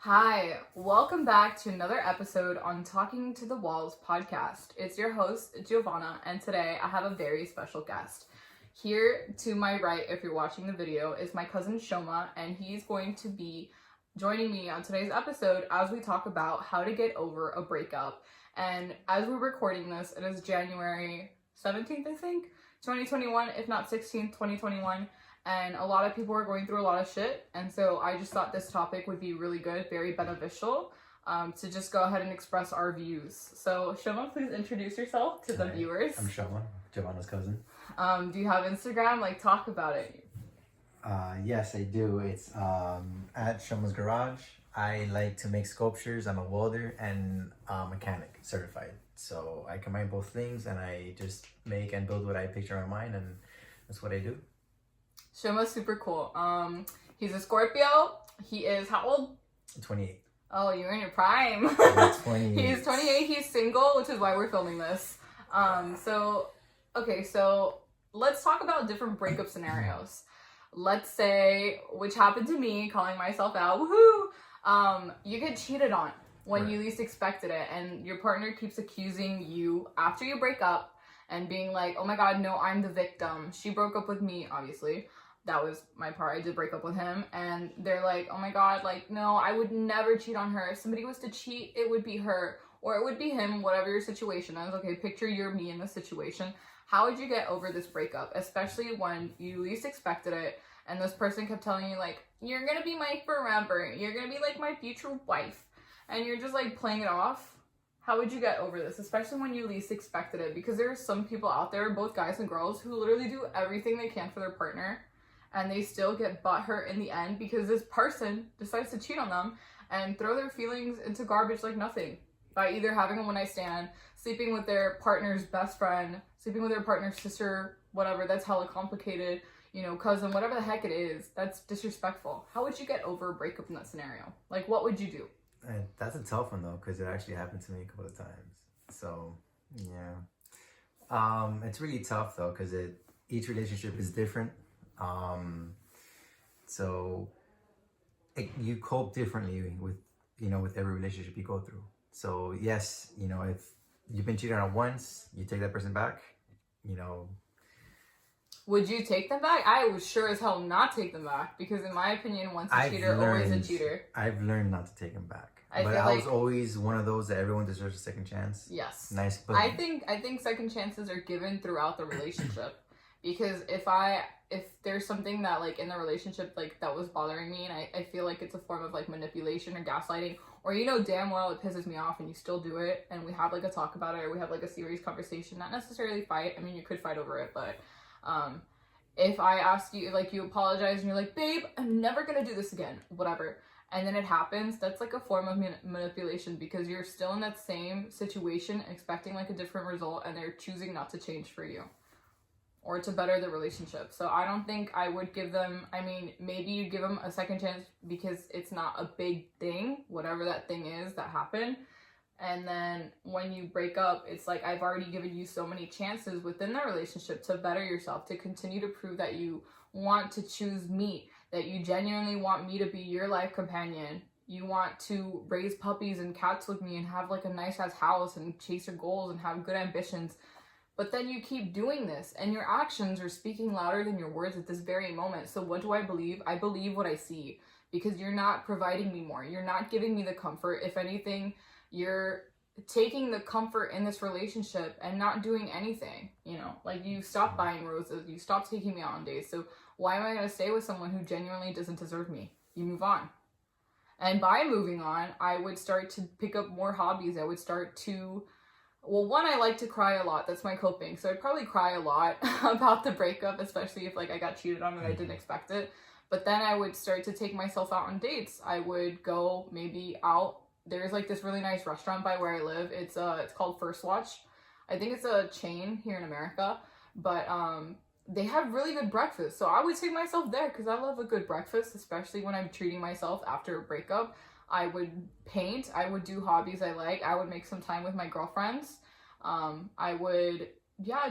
Hi, welcome back to another episode on Talking to the Walls podcast. It's your host, Giovanna, and today I have a very special guest. Here to my right, if you're watching the video, is my cousin Shouma, and he's going to be joining me on today's episode as we talk about how to get over a breakup. And as we're recording this, it is January 17th, I think, 2021, if not 16th, 2021. And a lot of people are going through a lot of shit, and so I just thought this topic would be really good, very beneficial, to just go ahead and express our views. So, Shouma, please introduce yourself to the viewers. I'm Shouma, Giovanna's cousin. Do you have Instagram? Talk about it. Yes, I do. It's at Shouma's Garage. I like to make sculptures. I'm a welder and mechanic certified. So I combine both things, and I just make and build what I picture in my mind, and that's what I do. Shouma's super cool. He's a Scorpio. He is how old? 28. Oh, you're in your prime. I'm 28. He's 28. He's single, which is why we're filming this. So let's talk about different breakup scenarios. Let's say, which happened to me, calling myself out, woohoo! You get cheated on when you least expected it, and your partner keeps accusing you after you break up and being like, oh my god, no, I'm the victim. She broke up with me, obviously. That was my part. I did break up with him. And they're like, oh my god, no, I would never cheat on her. If somebody was to cheat, it would be her. Or it would be him, whatever your situation is. Okay, picture you're me in this situation. How would you get over this breakup? Especially when you least expected it. And this person kept telling you, you're gonna be my forever. You're gonna be my future wife. And you're just playing it off. How would you get over this? Especially when you least expected it. Because there are some people out there, both guys and girls, who literally do everything they can for their partner. And they still get butthurt in the end because this person decides to cheat on them and throw their feelings into garbage like nothing. By either having a one-night stand, sleeping with their partner's best friend, sleeping with their partner's sister, whatever, that's hella complicated, cousin, whatever the heck it is, that's disrespectful. How would you get over a breakup in that scenario? What would you do? That's a tough one, though, because it actually happened to me a couple of times. So, yeah. It's really tough, though, because each relationship is different. You cope differently with every relationship you go through. So yes, if you've been cheated on once, you take that person back, Would you take them back? I would sure as hell not take them back, because in my opinion, once a cheater, always a cheater. I've learned not to take them back. I was always one of those that everyone deserves a second chance. Yes. Nice. But I think second chances are given throughout the relationship. Because if there's something that in the relationship that was bothering me, and I feel like it's a form of manipulation or gaslighting, or damn well it pisses me off and you still do it, and we have a talk about it, or we have a serious conversation, not necessarily fight. I mean, you could fight over it, but if I ask you, you apologize and you're like, babe, I'm never gonna do this again, whatever, and then it happens, that's a form of manipulation, because you're still in that same situation expecting a different result, and they're choosing not to change for you or to better the relationship. So I don't think I would give them, maybe you give them a second chance because it's not a big thing, whatever that thing is that happened. And then when you break up, it's I've already given you so many chances within the relationship to better yourself, to continue to prove that you want to choose me, that you genuinely want me to be your life companion. You want to raise puppies and cats with me and have a nice ass house and chase your goals and have good ambitions. But then you keep doing this, and your actions are speaking louder than your words at this very moment. So what do I believe? I believe what I see, because you're not providing me more. You're not giving me the comfort. If anything, you're taking the comfort in this relationship and not doing anything. You stop buying roses. You stop taking me out on dates. So why am I going to stay with someone who genuinely doesn't deserve me? You move on. And by moving on, I would start to pick up more hobbies. I would start to... Well, one, I like to cry a lot. That's my coping. So I'd probably cry a lot about the breakup, especially if I got cheated on and I didn't expect it. But then I would start to take myself out on dates. I would go maybe out. There's this really nice restaurant by where I live. It's called First Watch. I think it's a chain here in America, but they have really good breakfast. So I would take myself there because I love a good breakfast, especially when I'm treating myself after a breakup. I would paint. I would do hobbies I like. I would make some time with my girlfriends. I would,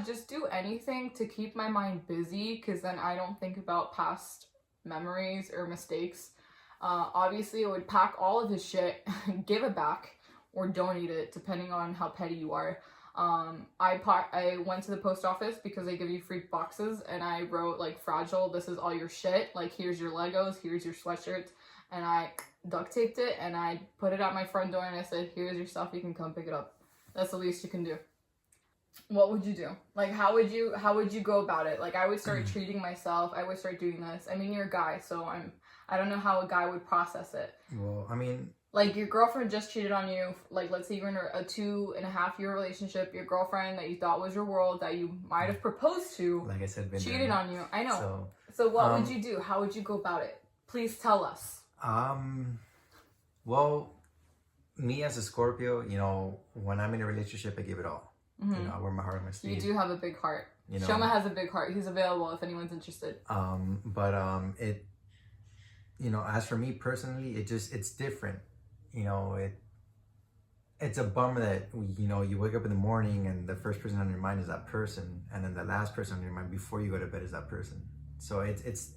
just do anything to keep my mind busy, because then I don't think about past memories or mistakes. Obviously, I would pack all of his shit, give it back, or donate it, depending on how petty you are. I went to the post office because they give you free boxes, and I wrote like, fragile, this is all your shit, like here's your Legos, here's your sweatshirts, and I duct taped it and I put it at my front door and I said, here's your stuff, you can come pick it up. That's the least you can do. What would you do? Like, how would you go about it? Like, I would start treating myself, I would start doing this. I mean, you're a guy, so I don't know how a guy would process it. Well, I mean, like, your girlfriend just cheated on you. Like, let's say you're in a 2.5-year relationship. Your girlfriend that you thought was your world, that you might have proposed to, like I said, cheated on you. I know. So what would you do? How would you go about it? Please tell us. Well, me as a Scorpio, you know, when I'm in a relationship, I give it all. You know, I wear my heart on my sleeve. You do have a big heart. You know, Shouma has a big heart. He's available if anyone's interested. It, you know, as for me personally, it's different. You know, it's a bummer that, you know, you wake up in the morning and the first person on your mind is that person, and then the last person on your mind before you go to bed is that person. So it's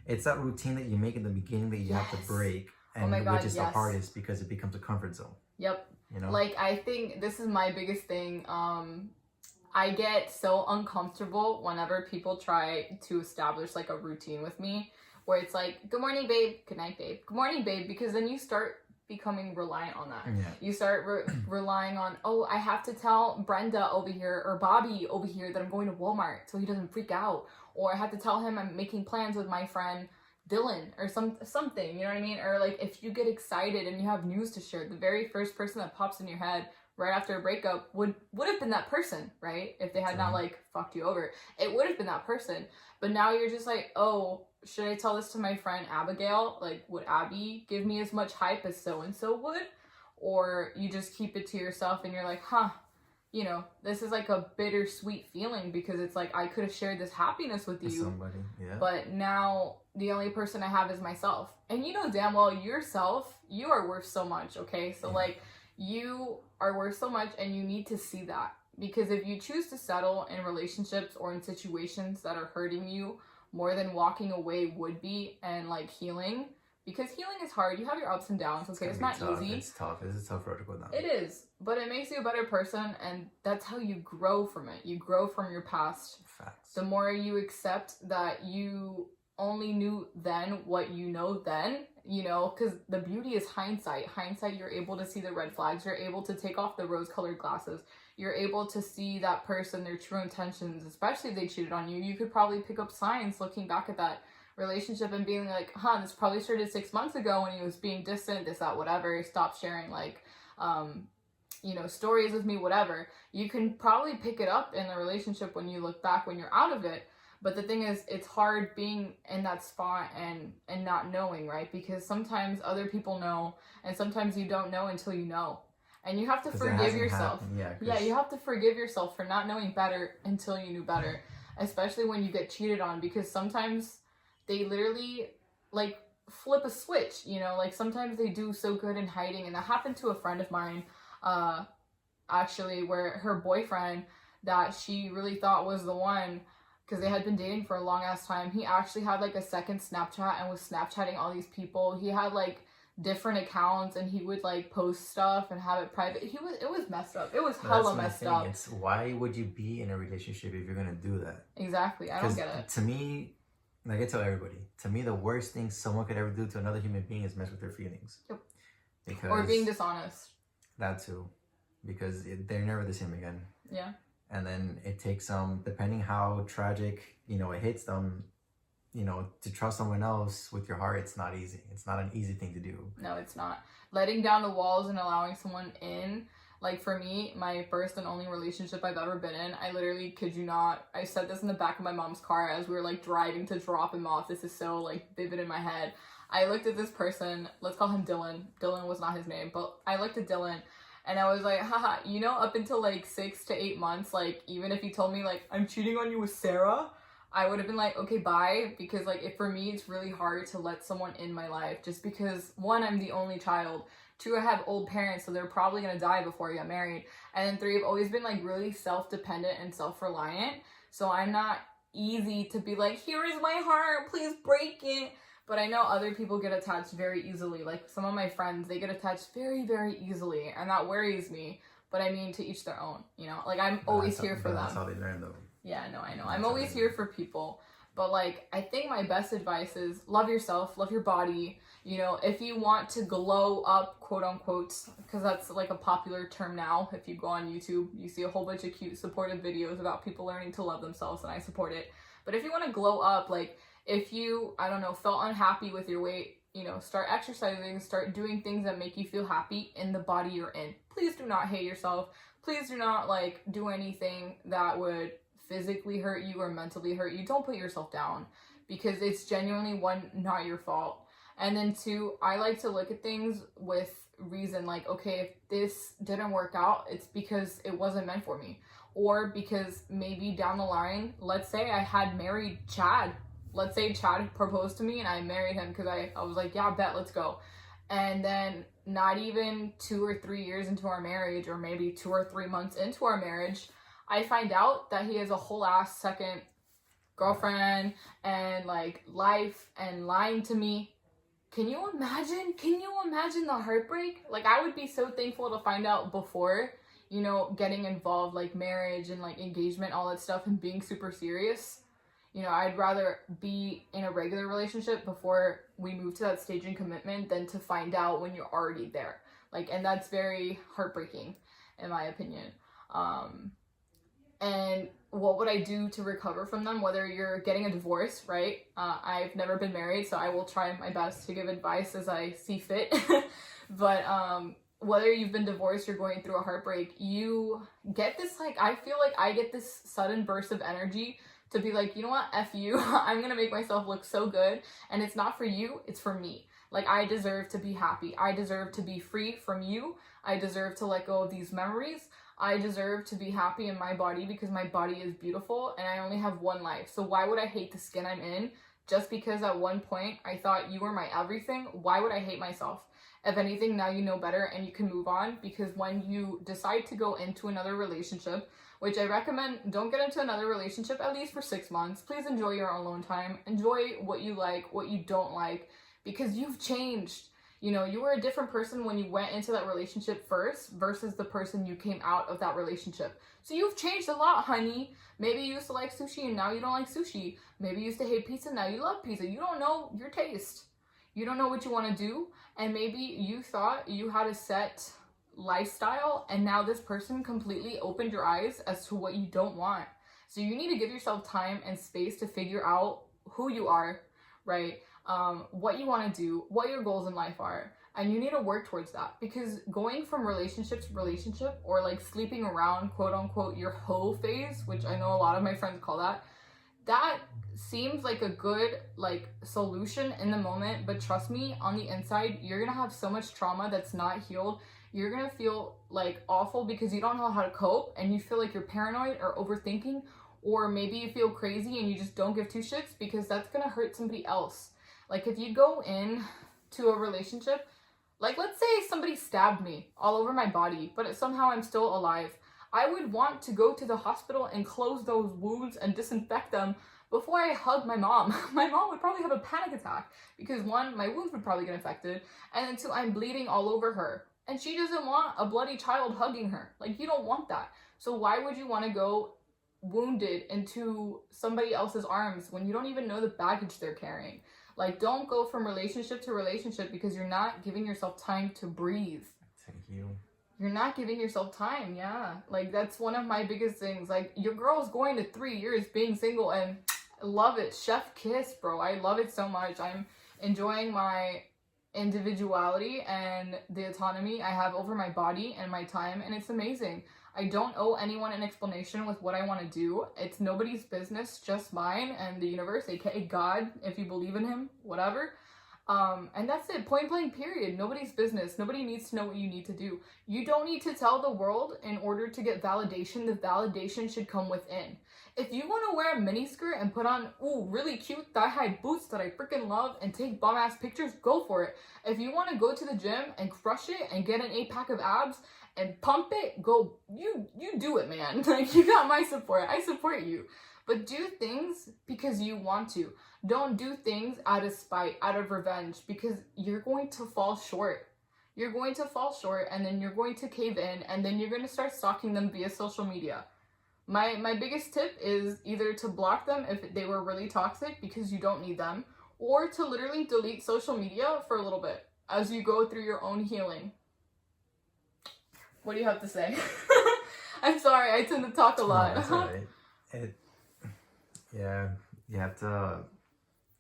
that routine that you make in the beginning that you have to break, and which is the hardest because it becomes a comfort zone. Yep. You know? Like, I think this is my biggest thing. I get so uncomfortable whenever people try to establish like a routine with me, where it's like, good morning, babe, good night, babe, good morning, babe, because then you start becoming reliant on that. Yeah. You start relying on, oh, I have to tell Brenda over here or Bobby over here that I'm going to Walmart so he doesn't freak out, or I have to tell him I'm making plans with my friend Dylan or something, you know what I mean? Or like, if you get excited and you have news to share, the very first person that pops in your head right after a breakup would have been that person, right? If they had not like fucked you over, it would have been that person. But now you're just like, oh, should I tell this to my friend Abigail? Like, would Abby give me as much hype as so-and-so would? Or you just keep it to yourself and you're like, huh, you know, this is like a bittersweet feeling, because it's like, I could have shared this happiness with you, somebody, yeah, but now the only person I have is myself. And you know damn well yourself, you are worth so much, okay? So like, you are worth so much, and you need to see that. Because if you choose to settle in relationships or in situations that are hurting you more than walking away would be, and like healing, because healing is hard. You have your ups and downs, okay? It's not easy. It's tough. It's a tough road to go down. It is, but it makes you a better person, and that's how you grow from it. You grow from your past. Facts. The more you accept that you only knew then what you know then, you know, because the beauty is hindsight. Hindsight, you're able to see the red flags. You're able to take off the rose-colored glasses. You're able to see that person, their true intentions, especially if they cheated on you. You could probably pick up signs looking back at that relationship and being like, huh, this probably started 6 months ago when he was being distant, this, that, whatever. Stop sharing, like, you know, stories with me, whatever. You can probably pick it up in the relationship when you look back, when you're out of it. But the thing is, it's hard being in that spot and not knowing, right? Because sometimes other people know, and sometimes you don't know until you know. And you have to forgive yourself. Yeah, you have to forgive yourself for not knowing better until you knew better. Especially when you get cheated on, because sometimes they literally like flip a switch, you know, like sometimes they do so good in hiding. And that happened to a friend of mine, actually, where her boyfriend that she really thought was the one, because they had been dating for a long ass time, he actually had like a second Snapchat and was Snapchatting all these people. He had like different accounts, and he would like post stuff and have it private. It was messed up. It was hella messed up. It's why would you be in a relationship if you're gonna do that? Exactly. I don't get it. To me, like I tell everybody, to me the worst thing someone could ever do to another human being is mess with their feelings. Yep. Because or being dishonest. That too, because they're never the same again. Yeah. And then it takes depending how tragic, you know, it hits them, you know, to trust someone else with your heart, it's not easy. It's not an easy thing to do. No, it's not. Letting down the walls and allowing someone in, like for me, my first and only relationship I've ever been in, I literally, kid you not, I said this in the back of my mom's car as we were like driving to drop him off. This is so like vivid in my head. I looked at this person, let's call him Dylan. Dylan was not his name, but I looked at Dylan and I was like, haha, you know, up until like 6 to 8 months, like even if you told me like, I'm cheating on you with Sarah, I would have been like, okay, bye. Because like, for me, it's really hard to let someone in my life just because 1, I'm the only child. 2, I have old parents, so they're probably gonna die before I get married. And then 3, I've always been like really self-dependent and self-reliant. So I'm not easy to be like, here is my heart, please break it. But I know other people get attached very easily. Like some of my friends, they get attached very, very easily, and that worries me. But I mean, to each their own, you know? Like, I'm always here for them. That's how they learn, though. Yeah, no, I know. I'm always here for people. But, like, I think my best advice is love yourself, love your body. You know, if you want to glow up, quote unquote, because that's like a popular term now. If you go on YouTube, you see a whole bunch of cute supportive videos about people learning to love themselves, and I support it. But if you want to glow up, like, if you, I don't know, felt unhappy with your weight, you know, start exercising, start doing things that make you feel happy in the body you're in. Please do not hate yourself. Please do not, like, do anything that would physically hurt you or mentally hurt you. Don't put yourself down, because it's genuinely, one, not your fault. And then two, I like to look at things with reason, like, okay, if this didn't work out, it's because it wasn't meant for me. Or because maybe down the line, let's say I had married Chad. Let's say Chad proposed to me and I married him because I was like, yeah, bet, let's go. And then not even 2 or 3 years into our marriage, or maybe 2 or 3 months into our marriage, I find out that he has a whole ass second girlfriend and, like, life, and lying to me. Can you imagine? Can you imagine the heartbreak? Like, I would be so thankful to find out before, you know, getting involved, like marriage and like engagement, all that stuff, and being super serious. You know, I'd rather be in a regular relationship before we move to that stage in commitment than to find out when you're already there. Like, and that's very heartbreaking, in my opinion. And what would I do to recover from them? Whether you're getting a divorce, right? I've never been married, so I will try my best to give advice as I see fit. But whether you've been divorced or going through a heartbreak, you get this, like, I feel like I get this sudden burst of energy to be like, you know what, F you, I'm gonna make myself look so good, and it's not for you, it's for me. Like, I deserve to be happy. I deserve to be free from you. I deserve to let go of these memories. I deserve to be happy in my body because my body is beautiful and I only have one life. So why would I hate the skin I'm in just because at one point I thought you were my everything? Why would I hate myself? If anything, now you know better and you can move on, because when you decide to go into another relationship, which I recommend, don't get into another relationship at least for 6 months. Please enjoy your alone time. Enjoy what you like, what you don't like, because you've changed. You know, you were a different person when you went into that relationship first versus the person you came out of that relationship. So you've changed a lot, honey. Maybe you used to like sushi and now you don't like sushi. Maybe you used to hate pizza, now you love pizza. You don't know your taste. You don't know what you want to do. And maybe you thought you had a set lifestyle, and now this person completely opened your eyes as to what you don't want. So you need to give yourself time and space to figure out who you are, right? What you want to do, what your goals in life are, and you need to work towards that, because going from relationship to relationship, or like sleeping around, quote unquote, your hoe phase, which I know a lot of my friends call that seems like a good, like, solution in the moment, but trust me, on the inside, you're gonna have so much trauma that's not healed. You're gonna feel like awful because you don't know how to cope, and you feel like you're paranoid or overthinking, or maybe you feel crazy and you just don't give two shits, because that's gonna hurt somebody else. Like, if you go in to a relationship, like, let's say somebody stabbed me all over my body, but somehow I'm still alive. I would want to go to the hospital and close those wounds and disinfect them before I hug my mom. My mom would probably have a panic attack because, one, my wounds would probably get infected, and then two, I'm bleeding all over her. And she doesn't want a bloody child hugging her. Like, you don't want that. So why would you want to go wounded into somebody else's arms when you don't even know the baggage they're carrying? Like, don't go from relationship to relationship because you're not giving yourself time to breathe. Thank you. You're not giving yourself time, yeah. Like, that's one of my biggest things. Like, your girl's going to 3 years being single, and I love it. Chef kiss, bro. I love it so much. I'm enjoying my individuality and the autonomy I have over my body and my time, and it's amazing. I don't owe anyone an explanation with what I want to do. It's nobody's business, just mine and the universe, aka God, if you believe in him, whatever. And that's it, point blank, period. Nobody's business. Nobody needs to know what you need to do. You don't need to tell the world in order to get validation. The validation should come within. If you want to wear a miniskirt and put on, ooh, really cute thigh-high boots that I freaking love and take bomb-ass pictures, go for it. If you want to go to the gym and crush it and get an 8-pack of abs and pump it, go, you do it, man. Like, you got my support. I support you. But do things because you want to. Don't do things out of spite, out of revenge, because you're going to fall short. You're going to fall short, and then you're going to cave in, and then you're going to start stalking them via social media. My biggest tip is either to block them if they were really toxic because you don't need them, or to literally delete social media for a little bit as you go through your own healing. What do you have to say? I'm sorry, I tend to talk a lot. No, that's all right. Yeah, you have to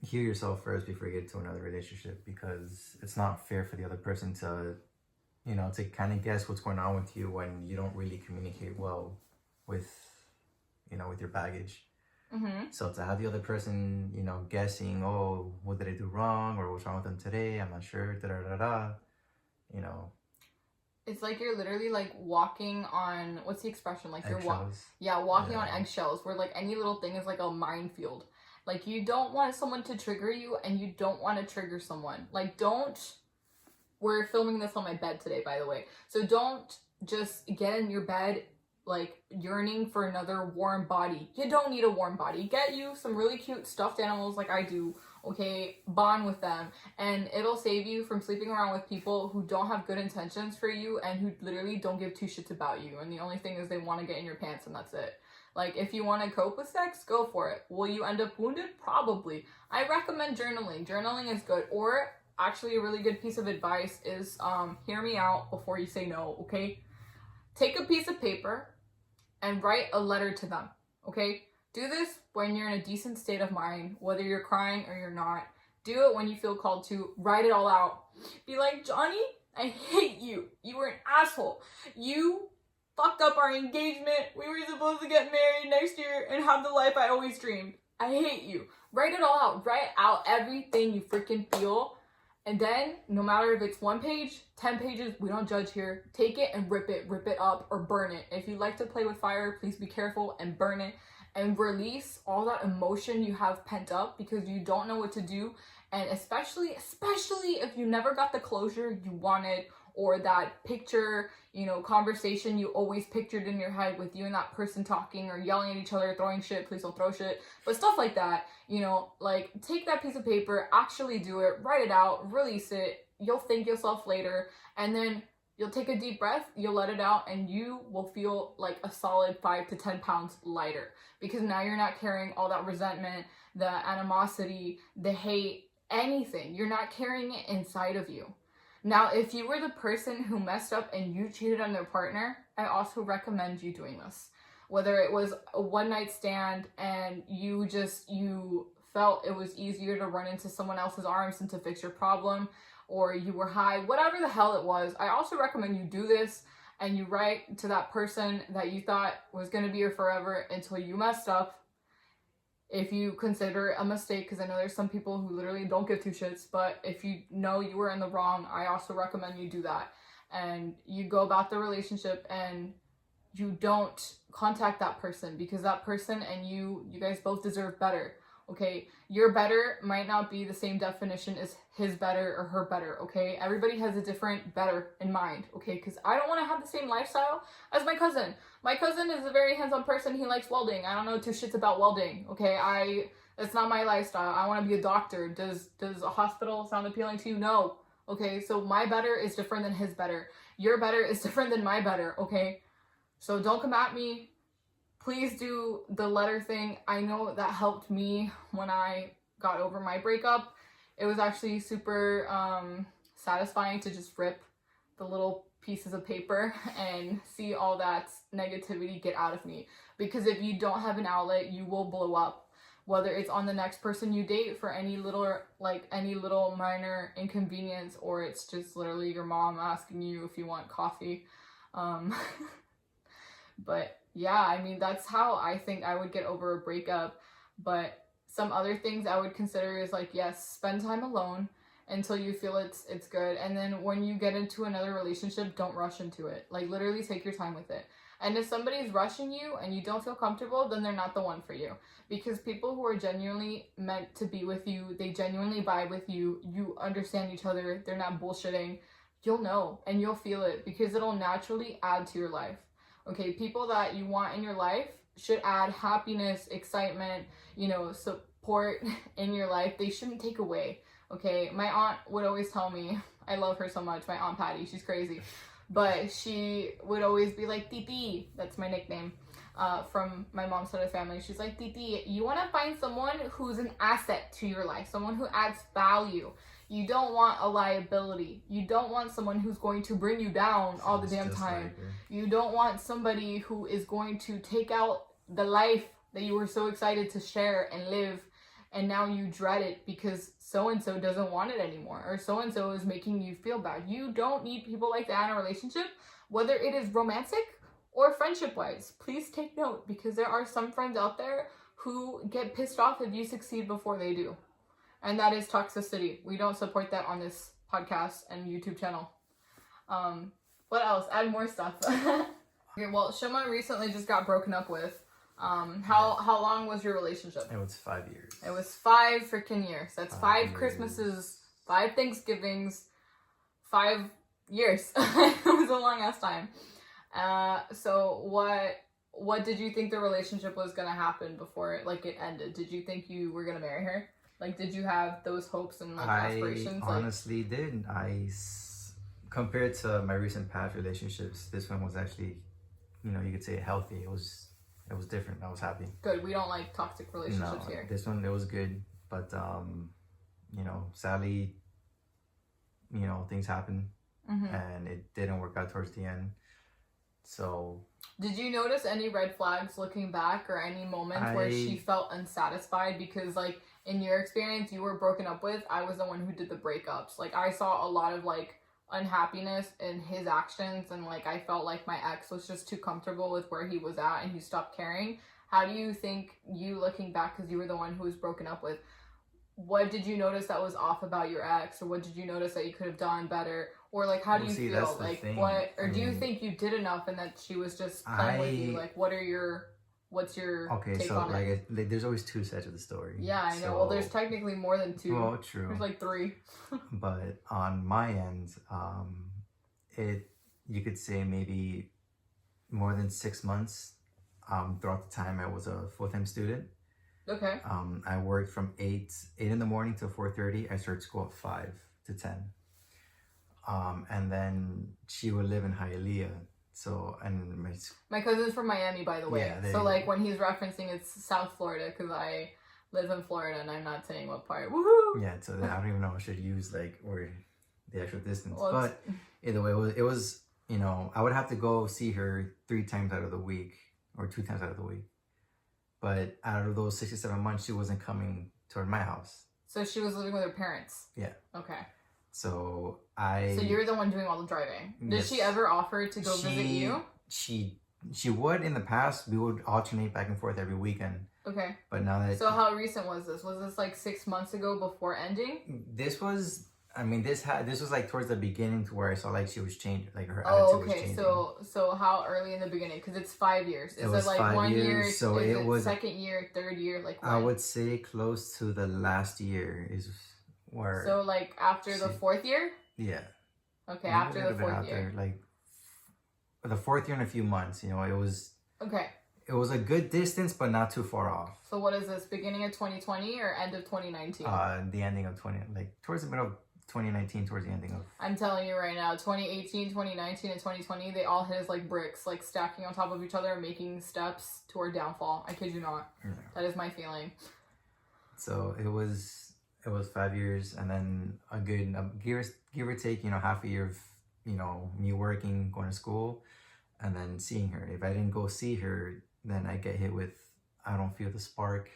heal yourself first before you get to another relationship, because it's not fair for the other person to, to kind of guess what's going on with you when you don't really communicate well with, with your baggage. Mm-hmm. So to have the other person, guessing, oh, what did I do wrong, or what's wrong with them today? I'm not sure. Da da da da. It's like you're literally like walking on, what's the expression? Like you're walking on eggshells, where like any little thing is like a minefield. Like you don't want someone to trigger you, and you don't want to trigger someone. Like we're filming this on my bed today, by the way. So don't just get in your bed like yearning for another warm body. You don't need a warm body. Get you some really cute stuffed animals like I do. Okay, bond with them, and it'll save you from sleeping around with people who don't have good intentions for you and who literally don't give two shits about you, and the only thing is they want to get in your pants, and that's it. Like, if you want to cope with sex, go for it. Will you end up wounded? Probably. I recommend journaling. Journaling is good. Or actually, a really good piece of advice is hear me out before you say no, okay? Take a piece of paper and write a letter to them, okay? Do this when you're in a decent state of mind, whether you're crying or you're not. Do it when you feel called to. Write it all out. Be like, Johnny, I hate you. You were an asshole. You fucked up our engagement. We were supposed to get married next year and have the life I always dreamed. I hate you. Write it all out. Write out everything you freaking feel. And then, no matter if it's 1 page, 10 pages, we don't judge here. Take it and rip it up, or burn it. If you like to play with fire, please be careful and burn it. And release all that emotion you have pent up because you don't know what to do. And especially if you never got the closure you wanted, or that picture, conversation you always pictured in your head with you and that person talking or yelling at each other, throwing shit, please don't throw shit, but stuff like that, like take that piece of paper, actually do it, write it out, release it. You'll thank yourself later, and then you'll take a deep breath, you'll let it out, and you will feel like a solid 5 to 10 pounds lighter, because now you're not carrying all that resentment, the animosity, the hate, anything. You're not carrying it inside of you. Now, if you were the person who messed up and you cheated on their partner, I also recommend you doing this. Whether it was a one-night stand and you felt it was easier to run into someone else's arms than to fix your problem, or you were high, whatever the hell it was, I also recommend you do this and you write to that person that you thought was going to be your forever until you messed up. If you consider it a mistake, because I know there's some people who literally don't give two shits, but if you know you were in the wrong, I also recommend you do that. And you go about the relationship and you don't contact that person, because that person and you guys both deserve better. Okay, your better might not be the same definition as his better or her better, okay? Everybody has a different better in mind, okay? Because I don't want to have the same lifestyle as my cousin. My cousin is a very hands-on person. He likes welding. I don't know two shits about welding, okay? That's not my lifestyle. I want to be a doctor. Does a hospital sound appealing to you? No, okay? So my better is different than his better. Your better is different than my better, okay? So don't come at me. Please do the letter thing. I know that helped me when I got over my breakup. It was actually super satisfying to just rip the little pieces of paper and see all that negativity get out of me. Because if you don't have an outlet, you will blow up. Whether it's on the next person you date for any little minor inconvenience, or it's just literally your mom asking you if you want coffee. But yeah, I mean, that's how I think I would get over a breakup. But some other things I would consider is like, yes, spend time alone until you feel it's good. And then when you get into another relationship, don't rush into it. Like, literally take your time with it. And if somebody's rushing you and you don't feel comfortable, then they're not the one for you. Because people who are genuinely meant to be with you, they genuinely vibe with you, you understand each other, they're not bullshitting, you'll know and you'll feel it, because it'll naturally add to your life. Okay, people that you want in your life, should add happiness, excitement, you know, support in your life. They shouldn't take away. Okay, my aunt would always tell me, I love her so much, my Aunt Patty, she's crazy, but she would always be like, Titi, that's my nickname, from my mom's side of the family. She's like, Titi, you want to find someone who's an asset to your life, someone who adds value. You don't want a liability. You don't want someone who's going to bring you down all the damn time. You don't want somebody who is going to take out the life that you were so excited to share and live, and now you dread it because so-and-so doesn't want it anymore, or so-and-so is making you feel bad. You don't need people like that in a relationship, whether it is romantic or friendship-wise. Please take note, because there are some friends out there who get pissed off if you succeed before they do. And that is toxicity. We don't support that on this podcast and YouTube channel. What else? Add more stuff. Okay, well, Shouma recently just got broken up with. How long was your relationship? It was 5 years. It was 5 freaking years. That's 5 Christmases, 5 Thanksgivings, 5 years. It was a long ass time. So what did you think the relationship was gonna happen before it ended? Did you think you were gonna marry her? Like, did you have those hopes and aspirations? I honestly did. Compared to my recent past relationships, this one was actually, you could say healthy. It was different. I was happy. Good. We don't like toxic relationships here. This one, it was good, but sadly, things happened, and it didn't work out towards the end. So, did you notice any red flags looking back, or any moments where she felt unsatisfied? Because, in your experience, you were broken up with. I was the one who did the breakups. I saw a lot of unhappiness in his actions, and I felt like my ex was just too comfortable with where he was at and he stopped caring. How do you think, you looking back, because you were the one who was broken up with, what did you notice that was off about your ex, or what did you notice that you could have done better, or how do you feel, do you think you did enough and that she was just playing with you? What's your take on it? There's always 2 sides of the story. Yeah, I know. Well, there's technically more than 2. Well, true. There's 3. But on my end, you could say maybe more than 6 months. Throughout the time I was a full-time student. Okay. I worked from 8 in the morning till 4:30. I started school at 5 to 10. And then she would live in Hialeah. So, and my cousin's from Miami, by the way. Yeah, so when he's referencing, it's South Florida, because I live in Florida and I'm not saying what part. Woohoo! Yeah, so I don't even know if I should use or the actual distance. Well, but either way, it was I would have to go see her 3 times out of the week, or 2 times out of the week. But out of those 6 or 7 months, she wasn't coming toward my house. So she was living with her parents? Yeah. Okay. So you're the one doing all the driving. Did she ever offer to go visit you? She would in the past. We would alternate back and forth every weekend. Okay. But now that... So how recent was this? Was this 6 months ago before ending? This was... this was towards the beginning, to where I saw she was changing, her attitude was changing. So how early in the beginning? Because it's 5 years. Is it 1 year? So it was second year, third year? When? I would say close to the last year is where. So after the 4th year? Yeah. Okay, after the 4th year. The 4th year in a few months. It was. Okay. It was a good distance, but not too far off. So what is this? Beginning of 2020 or end of 2019? The ending of towards the middle of 2019, towards the ending of... I'm telling you right now, 2018, 2019, and 2020, they all hit as bricks, stacking on top of each other and making steps toward downfall. I kid you not. Yeah. That is my feeling. So it was 5 years, and then a good, give or take, half a year of, me working, going to school, and then seeing her. If I didn't go see her, then I get hit with, I don't feel the spark.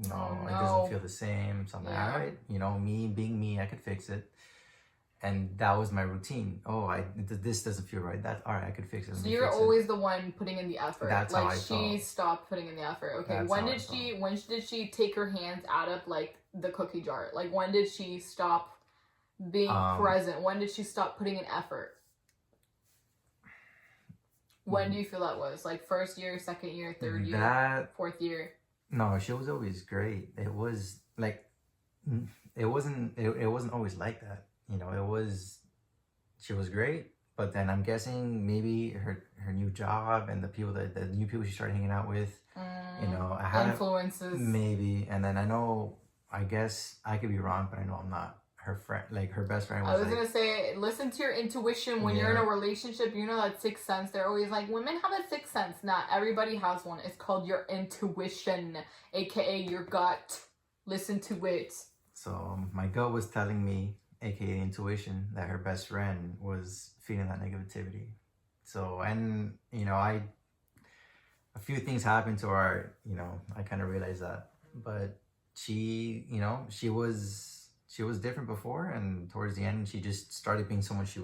It doesn't feel the same. So I'm like, all right, me being me, I could fix it. And that was my routine. This doesn't feel right. All right, I could fix it. So you're always the one putting in the effort. That's how I she felt. Stopped putting in the effort. Okay, when did she take her hands out of the cookie jar? When did she stop being present? When did she stop putting in effort? When do you feel that was? First year, second year, third year, 4th year? No, she was always great. It was it wasn't always like that. She was great, But then I'm guessing maybe her new job and the new people she started hanging out with, you know, I had influences. Maybe. And then I guess I could be wrong, but I know I'm not. Her friend, like her best friend, was I was gonna say, listen to your intuition when you're in a relationship. You know that sixth sense. They're always like, women have a sixth sense. Not everybody has one. It's called your intuition, aka your gut. Listen to it. So my gut was telling me, aka intuition, that her best friend was feeling that negativity. So, and you know, a few things happened to her. You know, I kind of realized that, but she, you know, she was different before, and towards the end she just started being someone she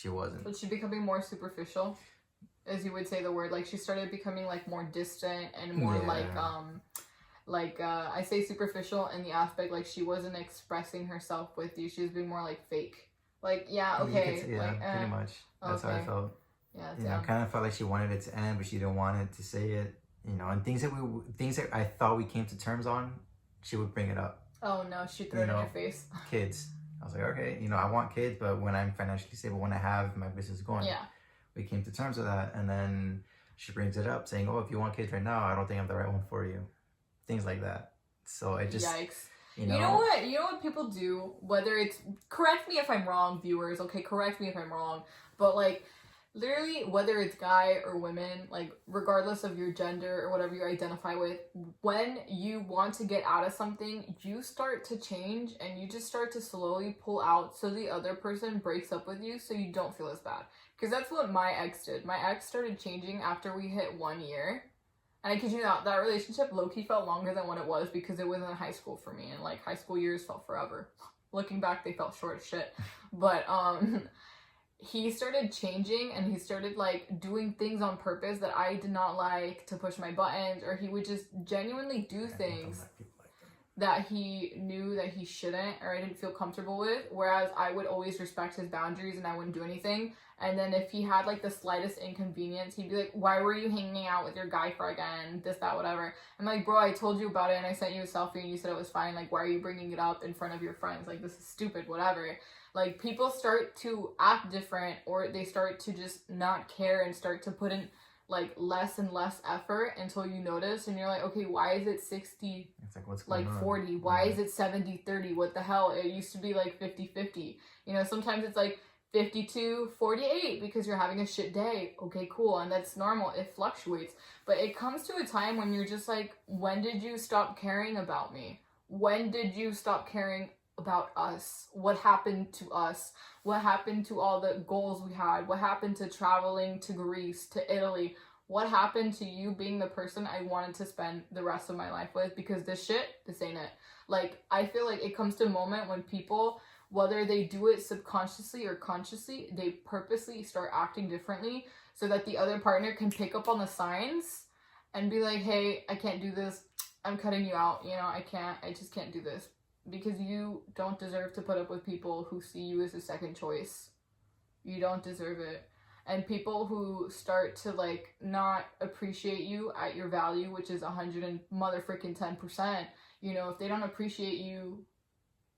wasn't. Was she becoming more superficial, as you would say the word? Like she started becoming like more distant and more I say superficial in the aspect like she wasn't expressing herself with you. She was being more like fake. Like, Pretty much. That's how I felt. Yeah, you know, I kind of felt like she wanted it to end, but she didn't want it to say it. You know, and things that I thought we came to terms on, she would bring it up. Oh no, she threw it in your face. Kids. I was like, okay, you know, I want kids, but when I'm financially stable, when I have my business going, we came to terms with that. And then she brings it up saying, oh, if you want kids right now, I don't think I'm the right one for you. Things like that. So it just... Yikes. You know what people do, whether it's... Correct me if I'm wrong, viewers, okay? Correct me if I'm wrong. But like... Literally, whether it's guy or women, like regardless of your gender or whatever you identify with, when you want to get out of something, you start to change and you just start to slowly pull out so the other person breaks up with you so you don't feel as bad. Because that's what my ex did. My ex started changing after we hit 1 year. And I kid you not, that relationship low-key felt longer than what it was because it was in high school for me. And like high school years felt forever. Looking back, they felt short as shit. But, he started changing and he started like doing things on purpose that I did not like to push my buttons, or he would just genuinely do things that he knew that he shouldn't or I didn't feel comfortable with, whereas I would always respect his boundaries and I wouldn't do anything. And then if he had like the slightest inconvenience, he'd be like, why were you hanging out with your guy friend again? This, that, whatever. I'm like, bro, I told you about it and I sent you a selfie and you said it was fine. Like, why are you bringing it up in front of your friends? Like, this is stupid, whatever. Like, people start to act different, or they start to just not care and start to put in like less and less effort until you notice and you're like, okay, why is it 60, it's like, what's going on? 40? Why is it 70-30? What the hell? It used to be like 50-50. You know, sometimes it's like 52-48 because you're having a shit day. Okay, cool. And that's normal. It fluctuates. But it comes to a time when you're just like, when did you stop caring about me? When did you stop caring about us? What happened to us? What happened to all the goals we had? What happened to traveling to Greece, to Italy? What happened to you being the person I wanted to spend the rest of my life with? Because this ain't it. Like, I feel like it comes to a moment when people, whether they do it subconsciously or consciously, they purposely start acting differently so that the other partner can pick up on the signs and be like, hey, I can't do this. I'm cutting you out. You know, I just can't do this. Because you don't deserve to put up with people who see you as a second choice. You don't deserve it. And people who start to like not appreciate you at your value, which is 110%, you know, if they don't appreciate you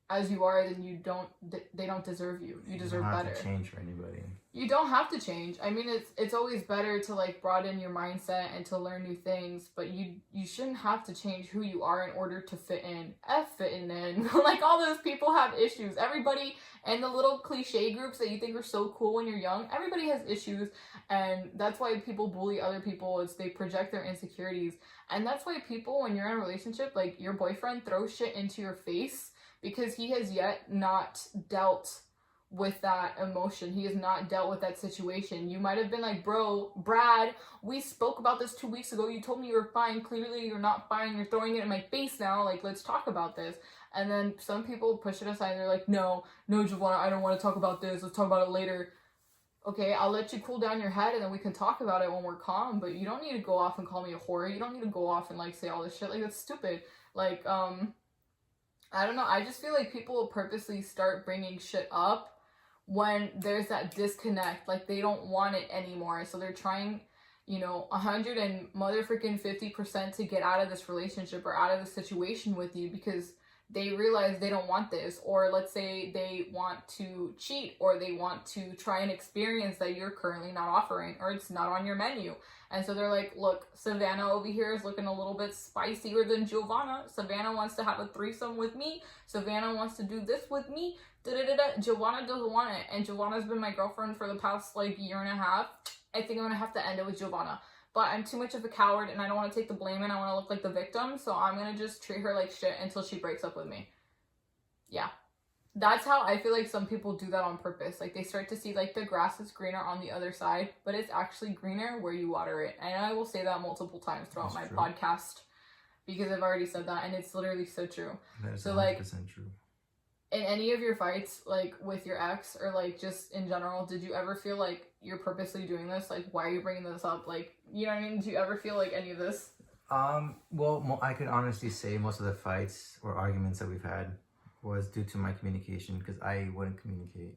as you are, then they don't deserve you. You deserve better. You don't have to change for anybody. You don't have to change. I mean, it's always better to like broaden your mindset and to learn new things, but you shouldn't have to change who you are in order to fit in. Fitting in. Like, all those people have issues. Everybody, and the little cliche groups that you think are so cool when you're young, everybody has issues, and that's why people bully other people. They project their insecurities. And that's why people, when you're in a relationship, like your boyfriend throws shit into your face because he has yet not dealt with that emotion. He has not dealt with that situation. You might have been like, bro, Brad, we spoke about this 2 weeks ago. You told me you were fine. Clearly you're not fine. You're throwing it in my face now. Like, let's talk about this. And then some people push it aside and they're like, no, Giovanna, I don't want to talk about this. Let's talk about it later. Okay, I'll let you cool down your head and then we can talk about it when we're calm, but you don't need to go off and call me a whore. You don't need to go off and like say all this shit. Like, that's stupid. Like, I don't know. I just feel like people will purposely start bringing shit up when there's that disconnect. Like, they don't want it anymore. So they're trying, 150% to get out of this relationship or out of the situation with you because they realize they don't want this, or let's say they want to cheat, or they want to try an experience that you're currently not offering, or it's not on your menu. And so they're like, look, Savannah over here is looking a little bit spicier than Giovanna. Savannah wants to have a threesome with me. Savannah wants to do this with me. Giovanna doesn't want it. And Giovanna's been my girlfriend for the past like year and a half. I think I'm gonna have to end it with Giovanna. But I'm too much of a coward and I don't want to take the blame and I want to look like the victim. So I'm going to just treat her like shit until she breaks up with me. Yeah. That's how I feel like some people do that on purpose. Like they start to see like the grass is greener on the other side, but it's actually greener where you water it. And I will say that multiple times throughout my podcast because I've already said that and it's literally so true. That is so 100% like true. In any of your fights, like with your ex or like just in general, did you ever feel like you're purposely doing this? Like, why are you bringing this up? Like, you know what I mean? Do you ever feel like any of this? Well, I could honestly say most of the fights or arguments that we've had was due to my communication because I wouldn't communicate.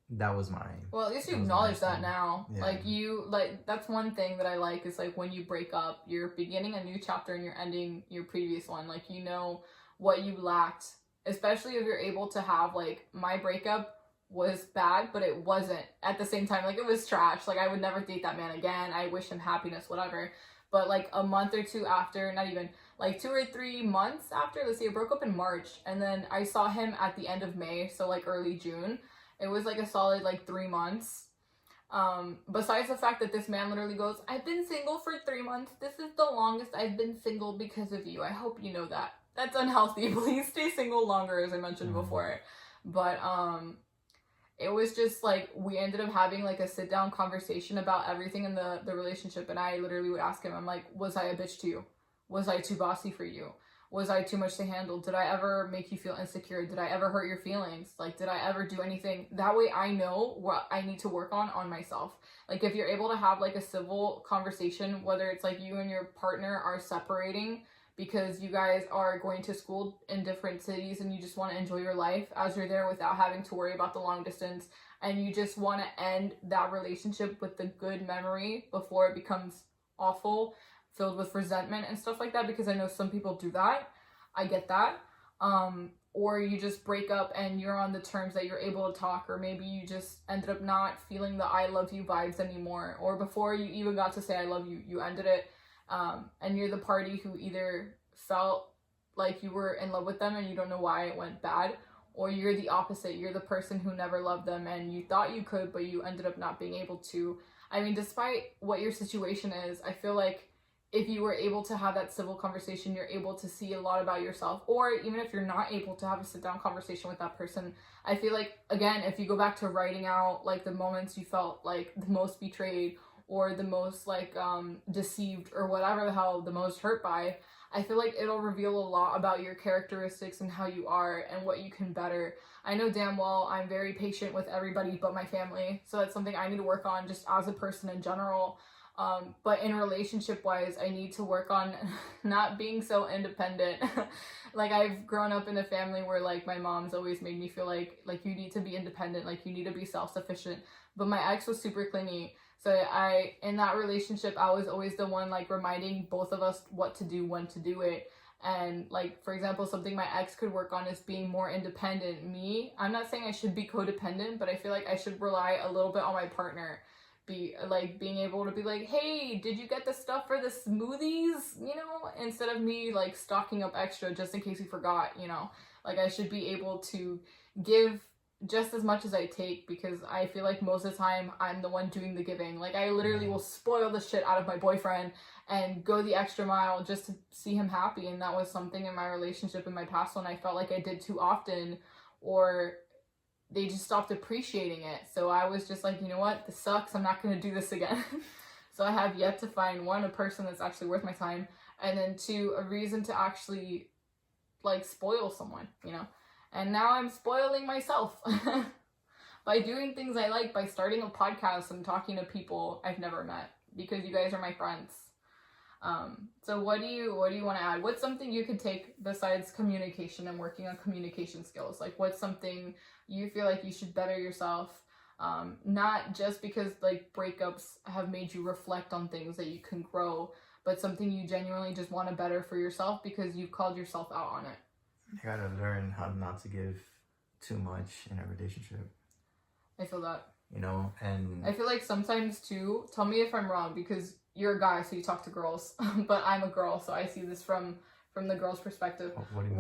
That was mine. Well, at least you acknowledge that now. Yeah. Like, that's one thing that I like is like when you break up, you're beginning a new chapter and you're ending your previous one. Like, you know what you lacked. Especially if you're able to have, like, my breakup was bad, but it wasn't at the same time. Like, it was trash. Like, I would never date that man again. I wish him happiness, whatever. But, like, a month or two after, not even, like, 2 or 3 months after, let's see, I broke up in March. And then I saw him at the end of May, so, like, early June. It was, like, a solid, like, 3 months. Besides the fact that this man literally goes, I've been single for 3 months. This is the longest I've been single because of you. I hope you know that. That's unhealthy. Please stay single longer, as I mentioned before. But it was just like we ended up having like a sit down conversation about everything in the relationship, and I literally would ask him, I'm like, was I a bitch to you? Was I too bossy for you? Was I too much to handle? Did I ever make you feel insecure? Did I ever hurt your feelings? Like, did I ever do anything? That way I know what I need to work on myself. Like, if you're able to have like a civil conversation, whether it's like you and your partner are separating because you guys are going to school in different cities and you just want to enjoy your life as you're there without having to worry about the long distance, and you just want to end that relationship with the good memory before it becomes awful, filled with resentment and stuff like that, because I know some people do that. I get that. Or you just break up and you're on the terms that you're able to talk, or maybe you just ended up not feeling the I love you vibes anymore, or before you even got to say I love you, you ended it. And you're the party who either felt like you were in love with them and you don't know why it went bad, or you're the opposite. You're the person who never loved them and you thought you could, but you ended up not being able to. I mean, despite what your situation is, I feel like if you were able to have that civil conversation, you're able to see a lot about yourself. Or even if you're not able to have a sit down conversation with that person, I feel like, again, if you go back to writing out like the moments you felt like the most betrayed, or the most like deceived, or whatever the hell, the most hurt by, I feel like it'll reveal a lot about your characteristics and how you are and what you can better. I know damn well I'm very patient with everybody but my family, so that's something I need to work on just as a person in general. But in relationship wise, I need to work on not being so independent. Like, I've grown up in a family where like my mom's always made me feel like you need to be independent, like you need to be self-sufficient. But my ex was super clingy. So in that relationship, I was always the one like reminding both of us what to do, when to do it. And like, for example, something my ex could work on is being more independent. I'm not saying I should be codependent, but I feel like I should rely a little bit on my partner. Being able to be like, hey, did you get the stuff for the smoothies? You know, instead of me like stocking up extra just in case you forgot, you know, like I should be able to give just as much as I take, because I feel like most of the time I'm the one doing the giving. Like, I literally will spoil the shit out of my boyfriend and go the extra mile just to see him happy. And that was something in my relationship in my past when I felt like I did too often, or they just stopped appreciating it. So I was just like, you know what, this sucks, I'm not going to do this again. So I have yet to find, one, a person that's actually worth my time, and then 2, a reason to actually like spoil someone, you know. And now I'm spoiling myself by doing things I like, by starting a podcast and talking to people I've never met, because you guys are my friends. So what do you want to add? What's something you could take besides communication and working on communication skills? Like, what's something you feel like you should better yourself? Not just because like breakups have made you reflect on things that you can grow, but something you genuinely just want to better for yourself because you've called yourself out on it. You gotta learn how not to give too much in a relationship. I feel that. You know, and I feel like sometimes too, tell me if I'm wrong, because you're a guy, so you talk to girls, but I'm a girl, so I see this from the girl's perspective. what do you mean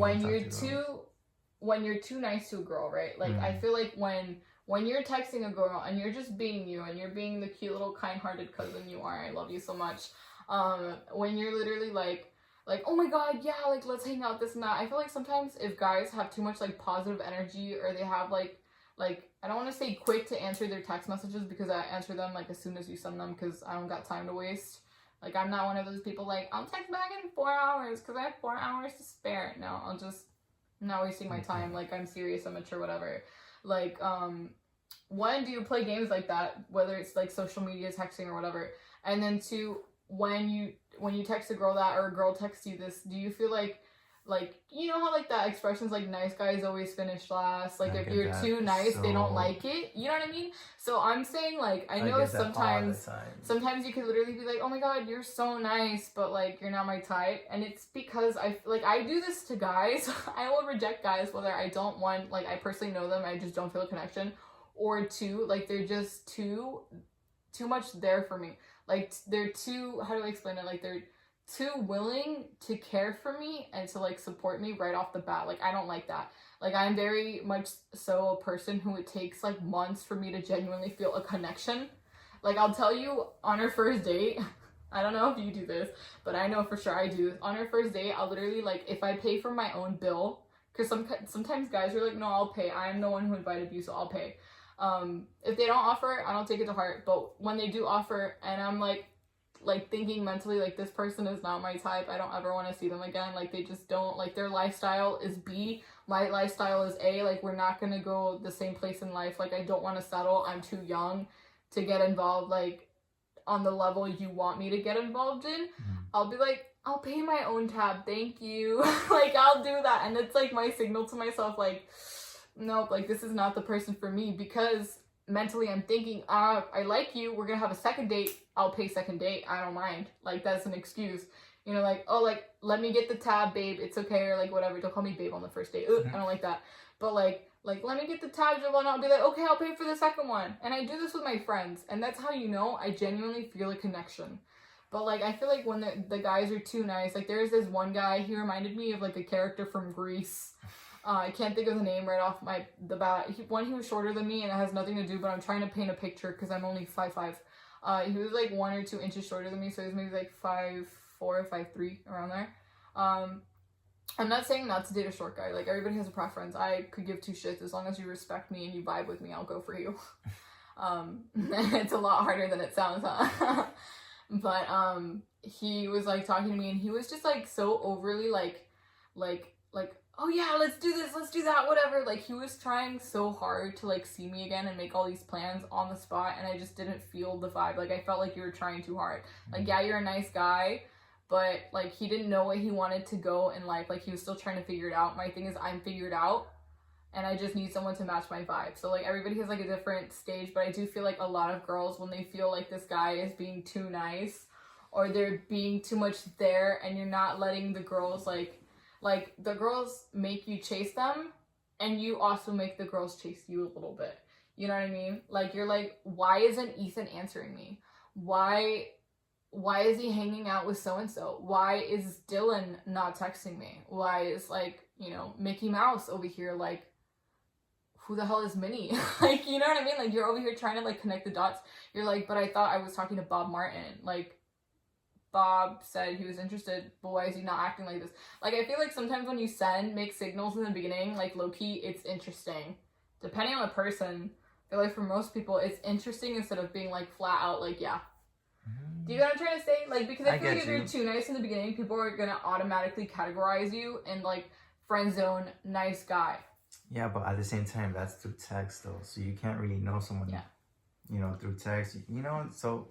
When you're too nice to a girl, right? Like, I feel like when you're texting a girl and you're just being you and you're being the cute little kind-hearted cousin you are, I love you so much. When you're literally like, oh my god, yeah, like, let's hang out, this and that. I feel like sometimes if guys have too much, like, positive energy, or they have, like, I don't want to say quick to answer their text messages, because I answer them, like, as soon as you send them, because I don't got time to waste. Like, I'm not one of those people, like, I'll text back in 4 hours, because I have 4 hours to spare. No, I'm not wasting my time. Like, I'm serious, I'm mature, whatever. Like, one, do you play games like that, whether it's, like, social media, texting, or whatever? And then two, when you text a girl that, or a girl texts you this, do you feel like, you know how, like, that expression's like, nice guys always finish last, like, if you're too nice, they don't like it, you know what I mean? So I'm saying, like, I know sometimes you could literally be like, oh my god, you're so nice, but, like, you're not my type, and it's because I do this to guys. I will reject guys whether I don't want, like, I personally know them, I just don't feel a connection, or two, like, they're just too much there for me. Like, they're too, how do I explain it? Like, they're too willing to care for me and to, like, support me right off the bat. Like, I don't like that. Like, I'm very much so a person who it takes, like, months for me to genuinely feel a connection. Like, I'll tell you, on our first date, I don't know if you do this, but I know for sure I do. On our first date, I'll literally, like, if I pay for my own bill, because sometimes guys are like, no, I'll pay. I'm the one who invited you, so I'll pay. If they don't offer, I don't take it to heart, but when they do offer, and I'm like thinking mentally, like, this person is not my type, I don't ever want to see them again, like, they just don't, like, their lifestyle is B, my lifestyle is A, like, we're not gonna go the same place in life, like, I don't want to settle, I'm too young to get involved, like, on the level you want me to get involved in, I'll be like, I'll pay my own tab, thank you, like, I'll do that, and it's, like, my signal to myself, like, nope, like, this is not the person for me, because mentally I'm thinking, I like you, we're gonna have a second date, I'll pay second date, I don't mind, like, that's an excuse, you know, like, oh, like, let me get the tab, babe, it's okay, or, like, whatever, don't call me babe on the first date, I don't like that, but, like, let me get the tab, Giovanna, I'll be like, okay, I'll pay for the second one, and I do this with my friends, and that's how you know I genuinely feel a connection. But, like, I feel like when the guys are too nice, like, there's this one guy, he reminded me of, like, a character from Greece. I can't think of the name right off the bat. He was shorter than me, and it has nothing to do, but I'm trying to paint a picture because I'm only 5'5". He was like 1 or 2 inches shorter than me, so he was maybe like 5'4", 5'3", around there. I'm not saying not to date a short guy. Like, everybody has a preference. I could give two shits. As long as you respect me and you vibe with me, I'll go for you. It's a lot harder than it sounds, huh? But he was like talking to me, and he was just like so overly like oh yeah, let's do this, let's do that, whatever. Like, he was trying so hard to, like, see me again and make all these plans on the spot, and I just didn't feel the vibe. Like, I felt like you were trying too hard. Like, yeah, you're a nice guy, but, like, he didn't know where he wanted to go in life. Like, he was still trying to figure it out. My thing is, I'm figured out, and I just need someone to match my vibe. So, like, everybody has, like, a different stage, but I do feel like a lot of girls, when they feel like this guy is being too nice, or they're being too much there, and you're not letting the girls, like, the girls make you chase them, and you also make the girls chase you a little bit. You know what I mean? Like, you're like, why isn't Ethan answering me? Why is he hanging out with so-and-so? Why is Dylan not texting me? Why is, like, you know, Mickey Mouse over here, like, who the hell is Minnie? Like, you know what I mean? Like, you're over here trying to, like, connect the dots. You're like, but I thought I was talking to Bob Martin. Like, Bob said he was interested, but why is he not acting like this? Like, I feel like sometimes when you send mixed signals in the beginning, like, low-key, it's interesting. Depending on the person, I feel like for most people, it's interesting instead of being, like, flat out, like, yeah. Do you know what I'm trying to say? Like, because I feel like if you're too nice in the beginning, people are gonna automatically categorize you in, like, friend zone, nice guy. Yeah, but at the same time, that's through text, though. So you can't really know someone, you know, through text. You know, so...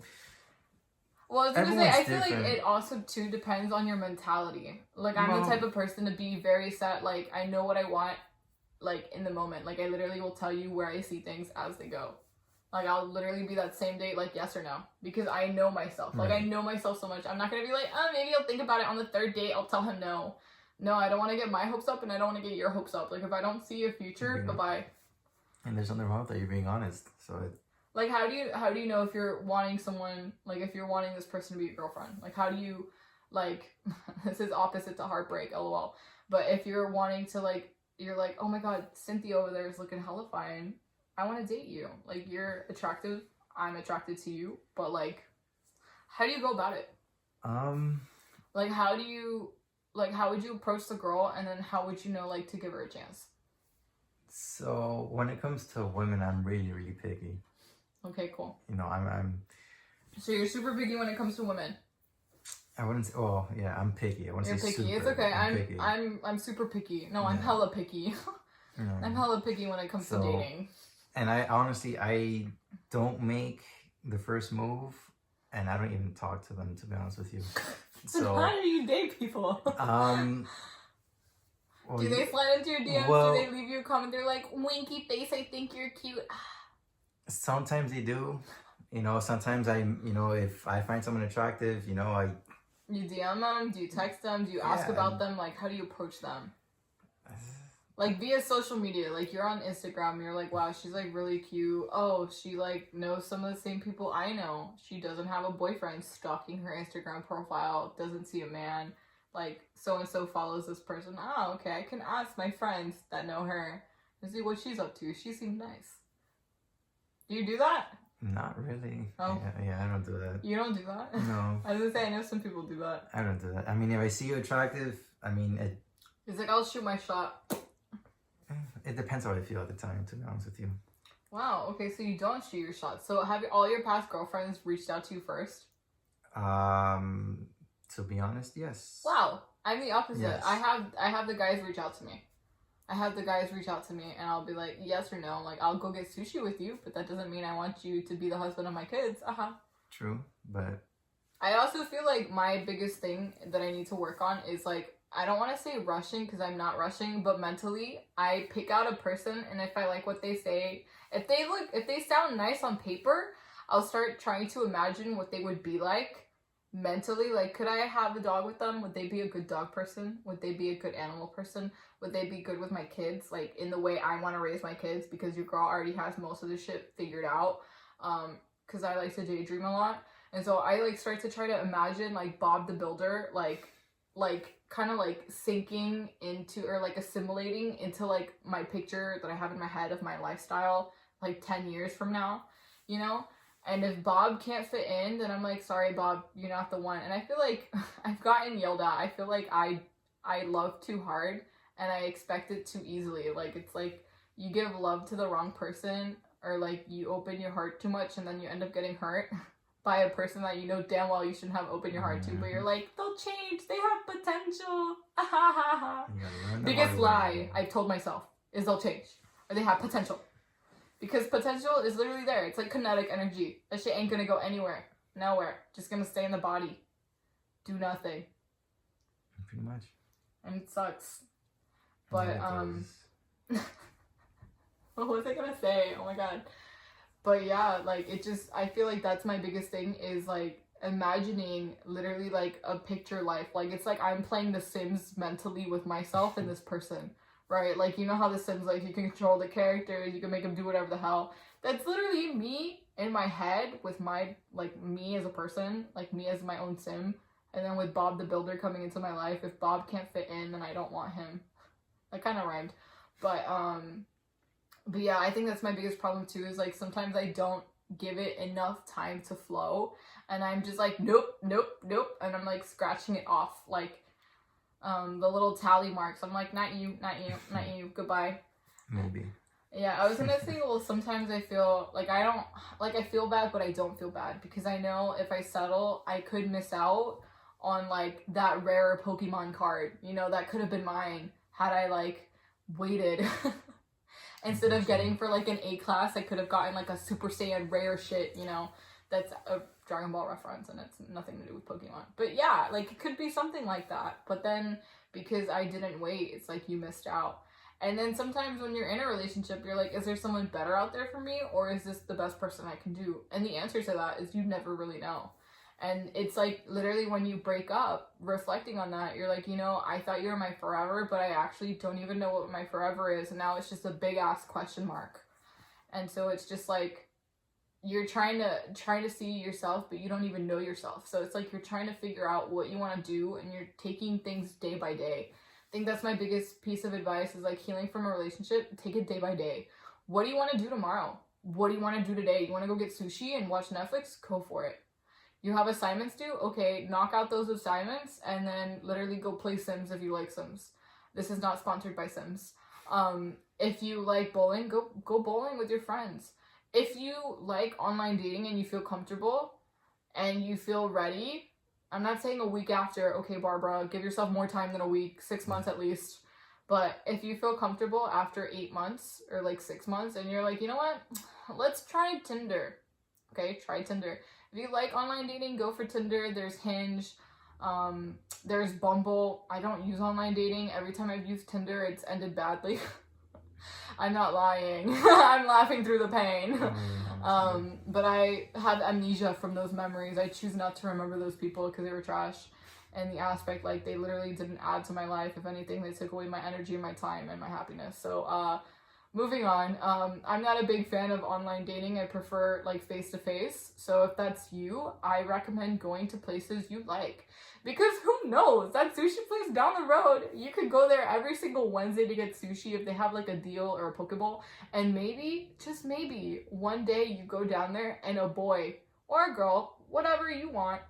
Well, I was gonna say, I feel like it also, too, depends on your mentality. Like, I'm the type of person to be very set, like, I know what I want, like, in the moment. Like, I literally will tell you where I see things as they go. Like, I'll literally be that same date, like, yes or no. Because I know myself. Like, I know myself so much. I'm not gonna be like, maybe I'll think about it on the third date, I'll tell him no. No, I don't want to get my hopes up, and I don't want to get your hopes up. Like, if I don't see a future, bye-bye. And there's nothing wrong with that. You're being honest. So like, how do you know if you're wanting someone, like, if you're wanting this person to be your girlfriend? Like, how do you, like, this is opposite to heartbreak, lol. But if you're wanting to, like, you're like, oh my god, Cynthia over there is looking hella fine. I want to date you. Like, you're attractive. I'm attracted to you. But, like, how do you go about it? Like, how would you approach the girl, and then how would you know, like, to give her a chance? So when it comes to women, I'm really, really picky. Okay, cool. You know, I'm. So you're super picky when it comes to women. I wouldn't say. Oh, yeah, I'm picky. I wouldn't You're say picky. super. It's okay. Picky. I'm super picky. No, I'm hella picky. I'm hella picky when it comes to dating. And I honestly, I don't make the first move, and I don't even talk to them, to be honest with you. So how do you date people? Well, do they slide into your DMs? Well, do they leave you a comment? They're like, winky face, I think you're cute. Sometimes they do. You know, sometimes if I find someone attractive, you know, You DM them? Do you text them? Do you ask about them? Like, how do you approach them? Like, via social media. Like, you're on Instagram, you're like, wow, she's, like, really cute. Oh, she, like, knows some of the same people I know. She doesn't have a boyfriend, stalking her Instagram profile, doesn't see a man. Like, so-and-so follows this person. Oh, okay, I can ask my friends that know her and see what she's up to. She seems nice. Do you do that? Not really. Oh. Yeah, I don't do that. You don't do that? No. I was gonna say, I know some people do that. I don't do that. I mean, if I see you attractive, I mean, He's like, I'll shoot my shot. It depends how I feel at the time, to be honest with you. Wow, okay, so you don't shoot your shot. So have all your past girlfriends reached out to you first? To be honest, yes. Wow, I'm the opposite. Yes. I have the guys reach out to me. And I'll be like, yes or no. Like, I'll go get sushi with you, but that doesn't mean I want you to be the husband of my kids. True, but I also feel like my biggest thing that I need to work on is, like, I don't want to say rushing, because I'm not rushing, but mentally, I pick out a person, and if I like what they say, if they sound nice on paper, I'll start trying to imagine what they would be like mentally. Like, could I have a dog with them? Would they be a good dog person? Would they be a good animal person? Would they be good with my kids, like, in the way I want to raise my kids? Because your girl already has most of the shit figured out, because I like to daydream a lot, and so I, like, start to try to imagine, like, Bob the Builder, like kind of, like, sinking into, or, like, assimilating into, like, my picture that I have in my head of my lifestyle, like, 10 years from now, you know? And if Bob can't fit in, then I'm like, sorry, Bob, you're not the one. And I feel like I've gotten yelled at. I feel like I love too hard, and I expect it too easily. Like, it's like you give love to the wrong person, or, like, you open your heart too much, and then you end up getting hurt by a person that you know damn well you shouldn't have opened your heart to, but you're like, they'll change, they have potential. Biggest lie I've told myself is they'll change, or they have potential. Because potential is literally there. It's like kinetic energy. That shit ain't gonna go anywhere. Nowhere. Just gonna stay in the body. Do nothing. Pretty much. And it sucks. But, what was I gonna say? Oh my god. But yeah, like, it just, I feel like that's my biggest thing, is, like, imagining literally, like, a picture life. Like, it's like I'm playing The Sims mentally with myself and this person, right? Like, you know how The Sims, like, you can control the characters, you can make them do whatever the hell. That's literally me in my head with my, like, me as a person, like, me as my own Sim. And then with Bob the Builder coming into my life, if Bob can't fit in, then I don't want him. That kind of rhymed. But yeah, I think that's my biggest problem too, is, like, sometimes I don't give it enough time to flow, and I'm just like, nope, and I'm, like, scratching it off, like, the little tally marks. I'm like, not you, goodbye. Maybe. Yeah, I was gonna say, well, sometimes I feel like I feel bad, but I don't feel bad, because I know if I settle, I could miss out on, like, that rare Pokemon card, you know, that could have been mine had I, like, waited. Instead of getting for, like, an A class, I could have gotten, like, a Super Saiyan rare shit, you know, that's a Dragon Ball reference, and it's nothing to do with Pokemon. But yeah, like, it could be something like that. But then, because I didn't wait, it's like you missed out. And then sometimes when you're in a relationship, you're like, is there someone better out there for me, or is this the best person I can do? And the answer to that is you never really know. And it's like literally when you break up, reflecting on that, you're like, you know, I thought you were my forever, but I actually don't even know what my forever is. And now it's just a big ass question mark. And so it's just like you're trying to see yourself, but you don't even know yourself. So it's like you're trying to figure out what you want to do, and you're taking things day by day. I think that's my biggest piece of advice is like healing from a relationship. Take it day by day. What do you want to do tomorrow? What do you want to do today? You want to go get sushi and watch Netflix? Go for it. You have assignments due? Okay, knock out those assignments and then literally go play Sims if you like Sims. This is not sponsored by Sims. If you like bowling, go bowling with your friends. If you like online dating and you feel comfortable and you feel ready, I'm not saying a week after, okay, Barbara, give yourself more time than a week, 6 months at least. But if you feel comfortable after 8 months or like 6 months and you're like, you know what, let's try Tinder. Okay, try Tinder. If you like online dating, go for Tinder. There's Hinge. There's Bumble. I don't use online dating. Every time I've used Tinder, it's ended badly. I'm not lying. I'm laughing through the pain. But I have amnesia from those memories. I choose not to remember those people because they were trash. And the aspect, like, they literally didn't add to my life. If anything, they took away my energy, my time, and my happiness. So, moving on. I'm not a big fan of online dating. I prefer, like, face-to-face. So if that's you, I recommend going to places you like. Because who knows? That sushi place down the road, you could go there every single Wednesday to get sushi if they have, like, a deal or a Poke Bowl. And maybe, just maybe, one day you go down there and a boy or a girl, whatever you want,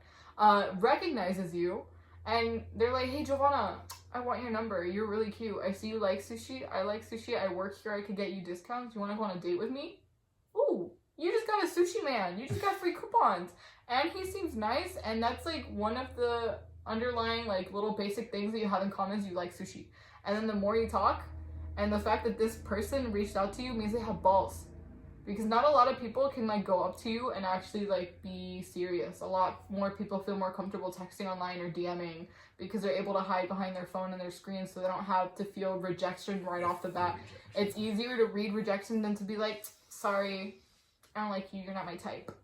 recognizes you. And they're like, hey, Giovanna, I want your number. You're really cute. I see you like sushi. I like sushi. I work here. I could get you discounts. You want to go on a date with me? Ooh, you just got a sushi man. You just got free coupons. And he seems nice. And that's like one of the underlying like little basic things that you have in common is you like sushi. And then the more you talk, and the fact that this person reached out to you means they have balls. Because not a lot of people can like go up to you and actually like be serious. A lot more people feel more comfortable texting online or DMing because they're able to hide behind their phone and their screen so they don't have to feel rejection right off the bat. It's easier to read rejection than to be like, sorry, I don't like you, you're not my type.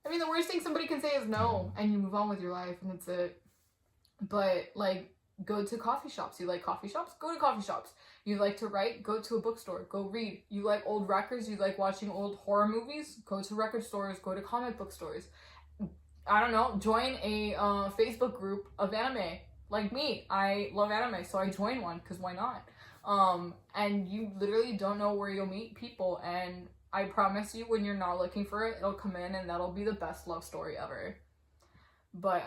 I mean, the worst thing somebody can say is no, and you move on with your life and that's it. But like, go to coffee shops. You like coffee shops? Go to coffee shops. You like to write? Go to a bookstore. Go read. You like old records? You like watching old horror movies? Go to record stores. Go to comic book stores. I don't know. Join a Facebook group of anime. Like me, I love anime, so I join one because why not? And you literally don't know where you'll meet people, and I promise you, when you're not looking for it, it'll come in, and that'll be the best love story ever. But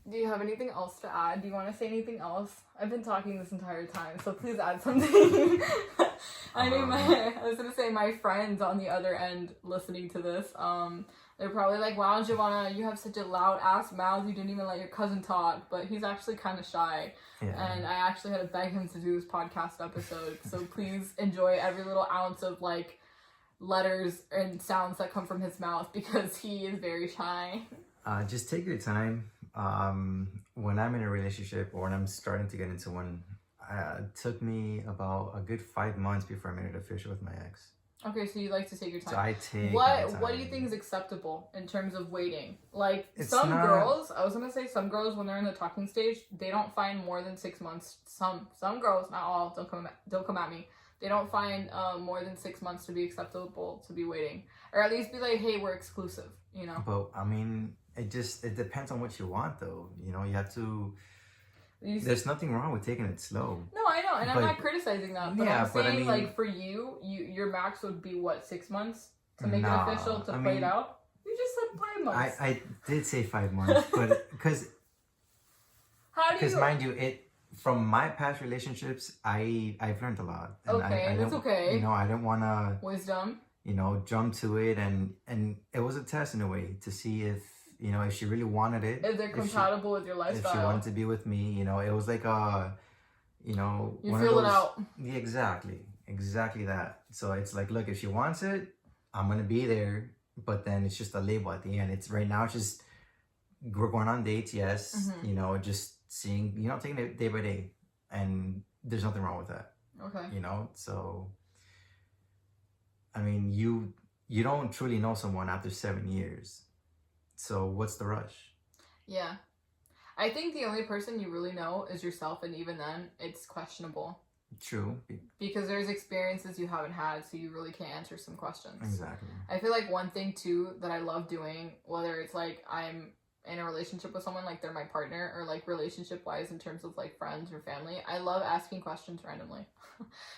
do you have anything else to add? Do you want to say anything else? I've been talking this entire time, so please add something. I was gonna say my friends on the other end listening to this, they're probably like, wow, Giovanna, you have such a loud ass mouth, you didn't even let your cousin talk, but he's actually kind of shy. Yeah. And I actually had to beg him to do this podcast episode, so please enjoy every little ounce of like letters and sounds that come from his mouth because he is very shy. Just take your time. When I'm in a relationship or when I'm starting to get into one, it took me about a good 5 months before I made it official with my ex. Okay, so you like to take your time. So I take what my time. What do you think is acceptable in terms of waiting? Like It's some not... girls, I was gonna say some girls when they're in the talking stage, they don't find more than 6 months. Some girls, not all, don't come at me. They don't find more than 6 months to be acceptable to be waiting, or at least be like, hey, we're exclusive, you know. But I mean, it depends on what you want, though. You know, you have to. There's nothing wrong with taking it slow. No, I know, and I'm not criticizing that. But yeah, I'm saying, I mean, like, for your max would be what, 6 months to make it official to play it out. You just said 5 months. I did say 5 months, but because mind you, from my past relationships, I've learned a lot. And okay, that's okay. You know, I didn't want to wisdom. You know, jump to it, and it was a test in a way to see if. You know, if she really wanted it. If they're compatible with your lifestyle. If she wanted to be with me, you know, it was like you know. You feel it out. Yeah, exactly that. So it's like, look, if she wants it, I'm going to be there. But then it's just a label at the end. It's right now, it's just, we're going on dates, yes. Mm-hmm. You know, just seeing, you know, taking it day by day. And there's nothing wrong with that. Okay. You know, so, I mean, you don't truly know someone after 7 years. So what's the rush? Yeah. I think the only person you really know is yourself, and even then, it's questionable. True. Because there's experiences you haven't had, so you really can't answer some questions. Exactly. I feel like one thing, too, that I love doing, whether it's, like, I'm in a relationship with someone, like they're my partner, or like relationship wise in terms of like friends or family, I love asking questions randomly.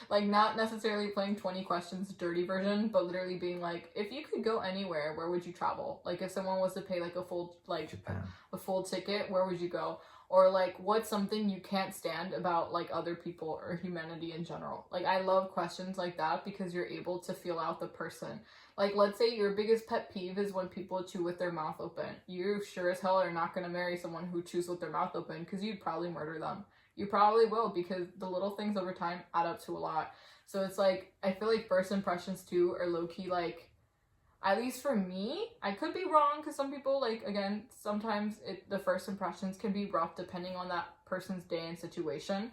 Like not necessarily playing 20 questions dirty version, but literally being like, if you could go anywhere, where would you travel? Like if someone was to pay like a full like Japan. a full ticket, where would you go? Or like what's something you can't stand about like other people or humanity in general? Like I love questions like that because you're able to feel out the person. Like, let's say your biggest pet peeve is when people chew with their mouth open. You sure as hell are not going to marry someone who chews with their mouth open because you'd probably murder them. You probably will, because the little things over time add up to a lot. So it's like, I feel like first impressions too are low-key like, at least for me, I could be wrong because some people, like, again, sometimes the first impressions can be rough depending on that person's day and situation.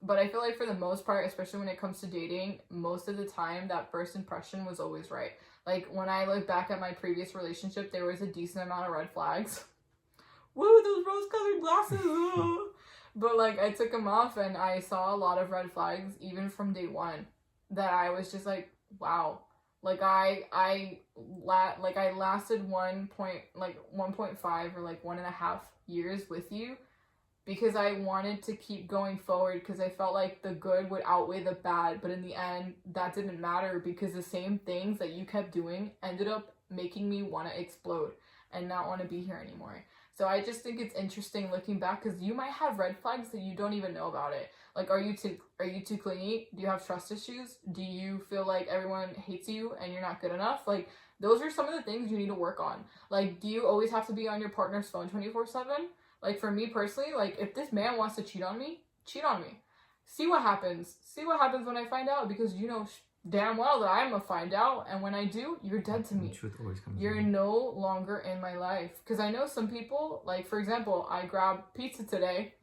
But I feel like for the most part, especially when it comes to dating, most of the time that first impression was always right. Like when I look back at my previous relationship, there was a decent amount of red flags. Woo, those rose-colored glasses! But like I took them off and I saw a lot of red flags even from day one that I was just like, wow. Like I lasted 1.5 or like 1.5 years with you because I wanted to keep going forward because I felt like the good would outweigh the bad, but in the end, that didn't matter because the same things that you kept doing ended up making me want to explode and not want to be here anymore. So I just think it's interesting looking back because you might have red flags that you don't even know about it. Like, are you too clingy? Do you have trust issues? Do you feel like everyone hates you and you're not good enough? Like, those are some of the things you need to work on. Like, do you always have to be on your partner's phone 24/7? Like, for me personally, like, if this man wants to cheat on me, cheat on me. See what happens. See what happens when I find out, because you know damn well that I'm gonna find out, and when I do, you're dead to me. The truth always comes You're out. no longer in my life. Because I know some people, like, for example, I grabbed pizza today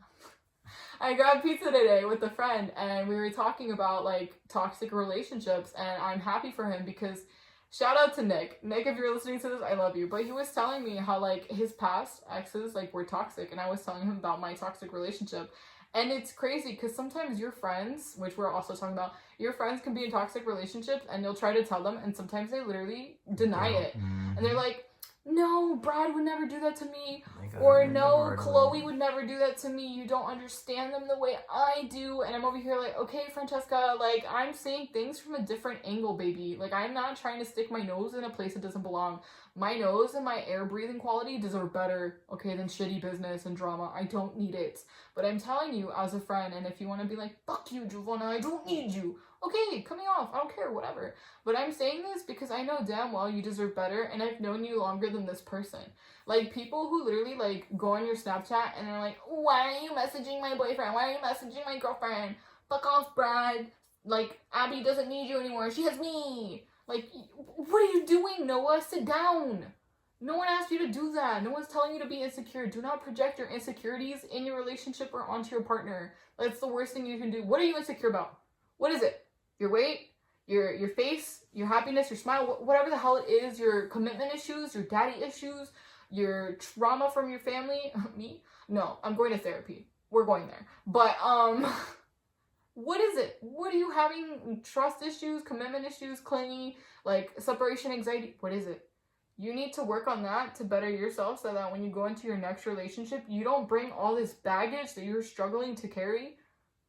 with a friend, and we were talking about, like, toxic relationships, and I'm happy for him because... Shout out to Nick. Nick, if you're listening to this, I love you. But he was telling me how, like, his past exes, like, were toxic. And I was telling him about my toxic relationship. And it's crazy because sometimes your friends, which we're also talking about, your friends can be in toxic relationships and you'll try to tell them. And sometimes they literally deny it. Mm-hmm. And they're like, no, Brad would never do that to me. Or no, Chloe would never do that to me. You don't understand them the way I do. And I'm over here like, okay, Francesca, like, I'm saying things from a different angle, baby. Like, I'm not trying to stick my nose in a place that doesn't belong. My nose and my air breathing quality deserve better, okay, than shitty business and drama. I don't need it. But I'm telling you as a friend, and if you want to be like, fuck you, Giovanna, I don't need you. Okay, cut me off. I don't care, whatever. But I'm saying this because I know damn well you deserve better, and I've known you longer than this person. Like, people who literally, like, go on your Snapchat and they're like, why are you messaging my boyfriend? Why are you messaging my girlfriend? Fuck off, Brad. Like, Abby doesn't need you anymore. She has me. Like, what are you doing, Noah? Sit down. No one asked you to do that. No one's telling you to be insecure. Do not project your insecurities in your relationship or onto your partner. That's the worst thing you can do. What are you insecure about? What is it? Your weight? Your face? Your happiness? Your smile? Whatever the hell it is. Your commitment issues? Your daddy issues? Your trauma from your family? Me? No, I'm going to therapy. We're going there. But, what is it? What are you having? Trust issues? Commitment issues? Clingy? Like, separation anxiety? What is it? You need to work on that to better yourself so that when you go into your next relationship, you don't bring all this baggage that you're struggling to carry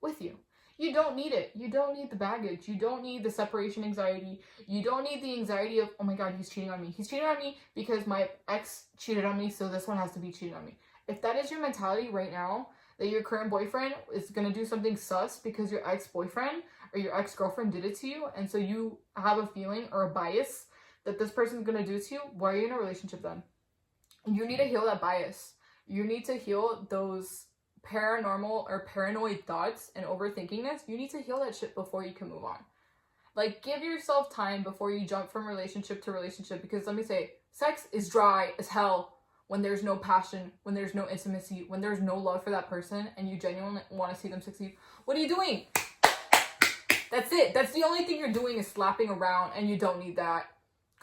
with you. You don't need it. You don't need the baggage. You don't need the separation anxiety. You don't need the anxiety of, oh my God, he's cheating on me. He's cheating on me because my ex cheated on me, so this one has to be cheating on me. If that is your mentality right now, that your current boyfriend is going to do something sus because your ex-boyfriend or your ex-girlfriend did it to you, and so you have a feeling or a bias that this person's going to do to you, why are you in a relationship then? You need to heal that bias. You need to heal those paranormal or paranoid thoughts and overthinkingness. You need to heal that shit before you can move on. Like, give yourself time before you jump from relationship to relationship, because let me say, sex is dry as hell when there's no passion, when there's no intimacy, when there's no love for that person and you genuinely want to see them succeed. What are you doing? That's it. That's the only thing you're doing is slapping around, and you don't need that.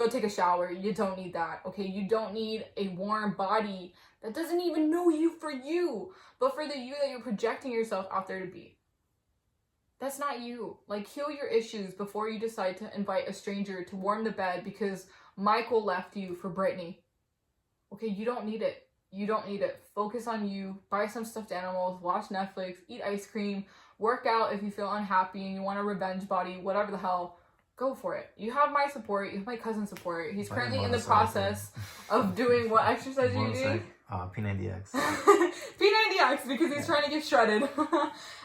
go take a shower. You don't need that, okay? You don't need a warm body that doesn't even know you for you, but for the you that you're projecting yourself out there to be. That's not you. Like, heal your issues before you decide to invite a stranger to warm the bed because Michael left you for Brittany. Okay, you don't need it. You don't need it. Focus on you. Buy some stuffed animals. Watch Netflix. Eat ice cream. Work out if you feel unhappy and you want a revenge body. Whatever the hell. Go for it. You have my support. You have my cousin's support. He's currently in the process of doing what exercise are you doing? P90X. P90X because he's trying to get shredded.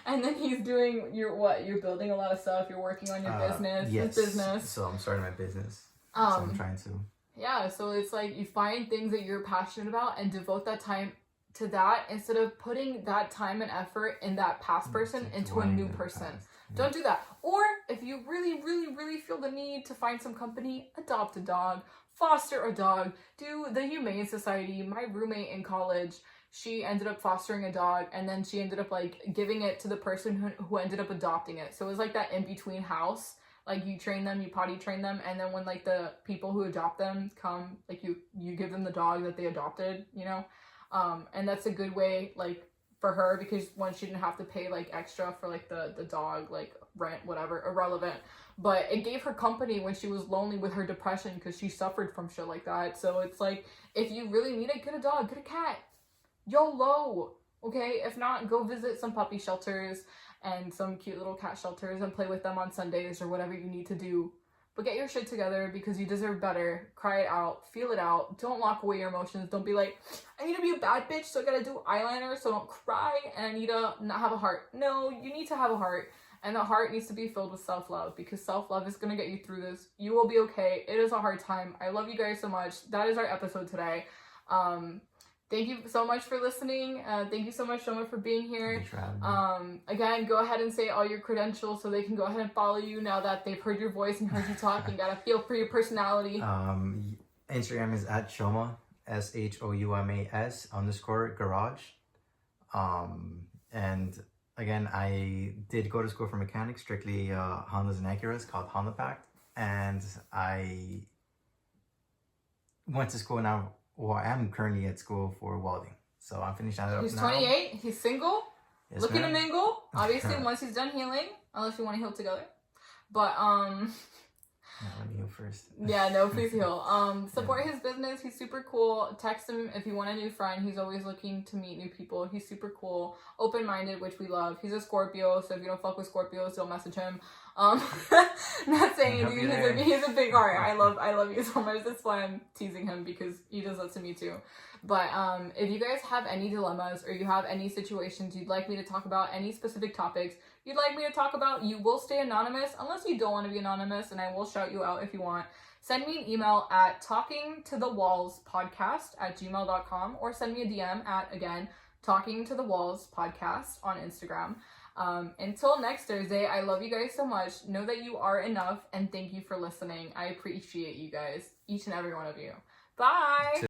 And then he's doing you're building a lot of stuff. You're working on your business. Yes. Business. So I'm starting my business. So I'm trying to. Yeah, so it's like you find things that you're passionate about and devote that time to that instead of putting that time and effort in that past person into a new person. Don't do that. Or if you really, really, really feel the need to find some company, adopt a dog, foster a dog, do the Humane Society. My roommate in college, she ended up fostering a dog and then she ended up like giving it to the person who ended up adopting it. So it was like that in-between house. Like you train them, you potty train them, and then when like the people who adopt them come, like you give them the dog that they adopted, you know? And that's a good way like for her because one, she didn't have to pay like extra for like the dog, like rent, whatever, irrelevant. But it gave her company when she was lonely with her depression because she suffered from shit like that. So it's like, if you really need it, get a dog, get a cat. YOLO, okay? If not, go visit some puppy shelters and some cute little cat shelters and play with them on Sundays or whatever you need to do. But get your shit together because you deserve better. Cry it out. Feel it out. Don't lock away your emotions. Don't be like, I need to be a bad bitch, so I gotta do eyeliner, so I don't cry, and I need to not have a heart. No, you need to have a heart. And the heart needs to be filled with self-love because self-love is gonna get you through this. You will be okay. It is a hard time. I love you guys so much. That is our episode today. Thank you so much for listening. Thank you so much, Shouma, for being here. Again, go ahead and say all your credentials so they can go ahead and follow you now that they've heard your voice and heard you talk and got a feel for your personality. Instagram is at Shouma, SHOUMAS_garage. And again, I did go to school for mechanics, strictly Hondas and Acuras, called Honda Pact. And I went to school now. Well, I am currently at school for welding. So I'm finishing that up now. He's 28. He's single. Yes, looking to mingle. Obviously, once he's done healing. Unless you want to heal together. But, No, let me heal first. Yeah, no, please heal. Support his business. He's super cool. Text him if you want a new friend. He's always looking to meet new people. He's super cool. Open-minded, which we love. He's a Scorpio, so if you don't fuck with Scorpios, don't message him. Not saying anything. He's a big heart. I love you so much. That's why I'm teasing him because he does that to me too. But if you guys have any dilemmas or you have any situations you'd like me to talk about, any specific topics you'd like me to talk about, you will stay anonymous unless you don't want to be anonymous, and I will shout you out if you want. Send me an email at talkingtothewallspodcast@gmail.com or send me a DM at, again, talkingtothewallspodcast on Instagram. Until next Thursday, I love you guys so much. Know that you are enough, and thank you for listening. I appreciate you guys, each and every one of you. Bye!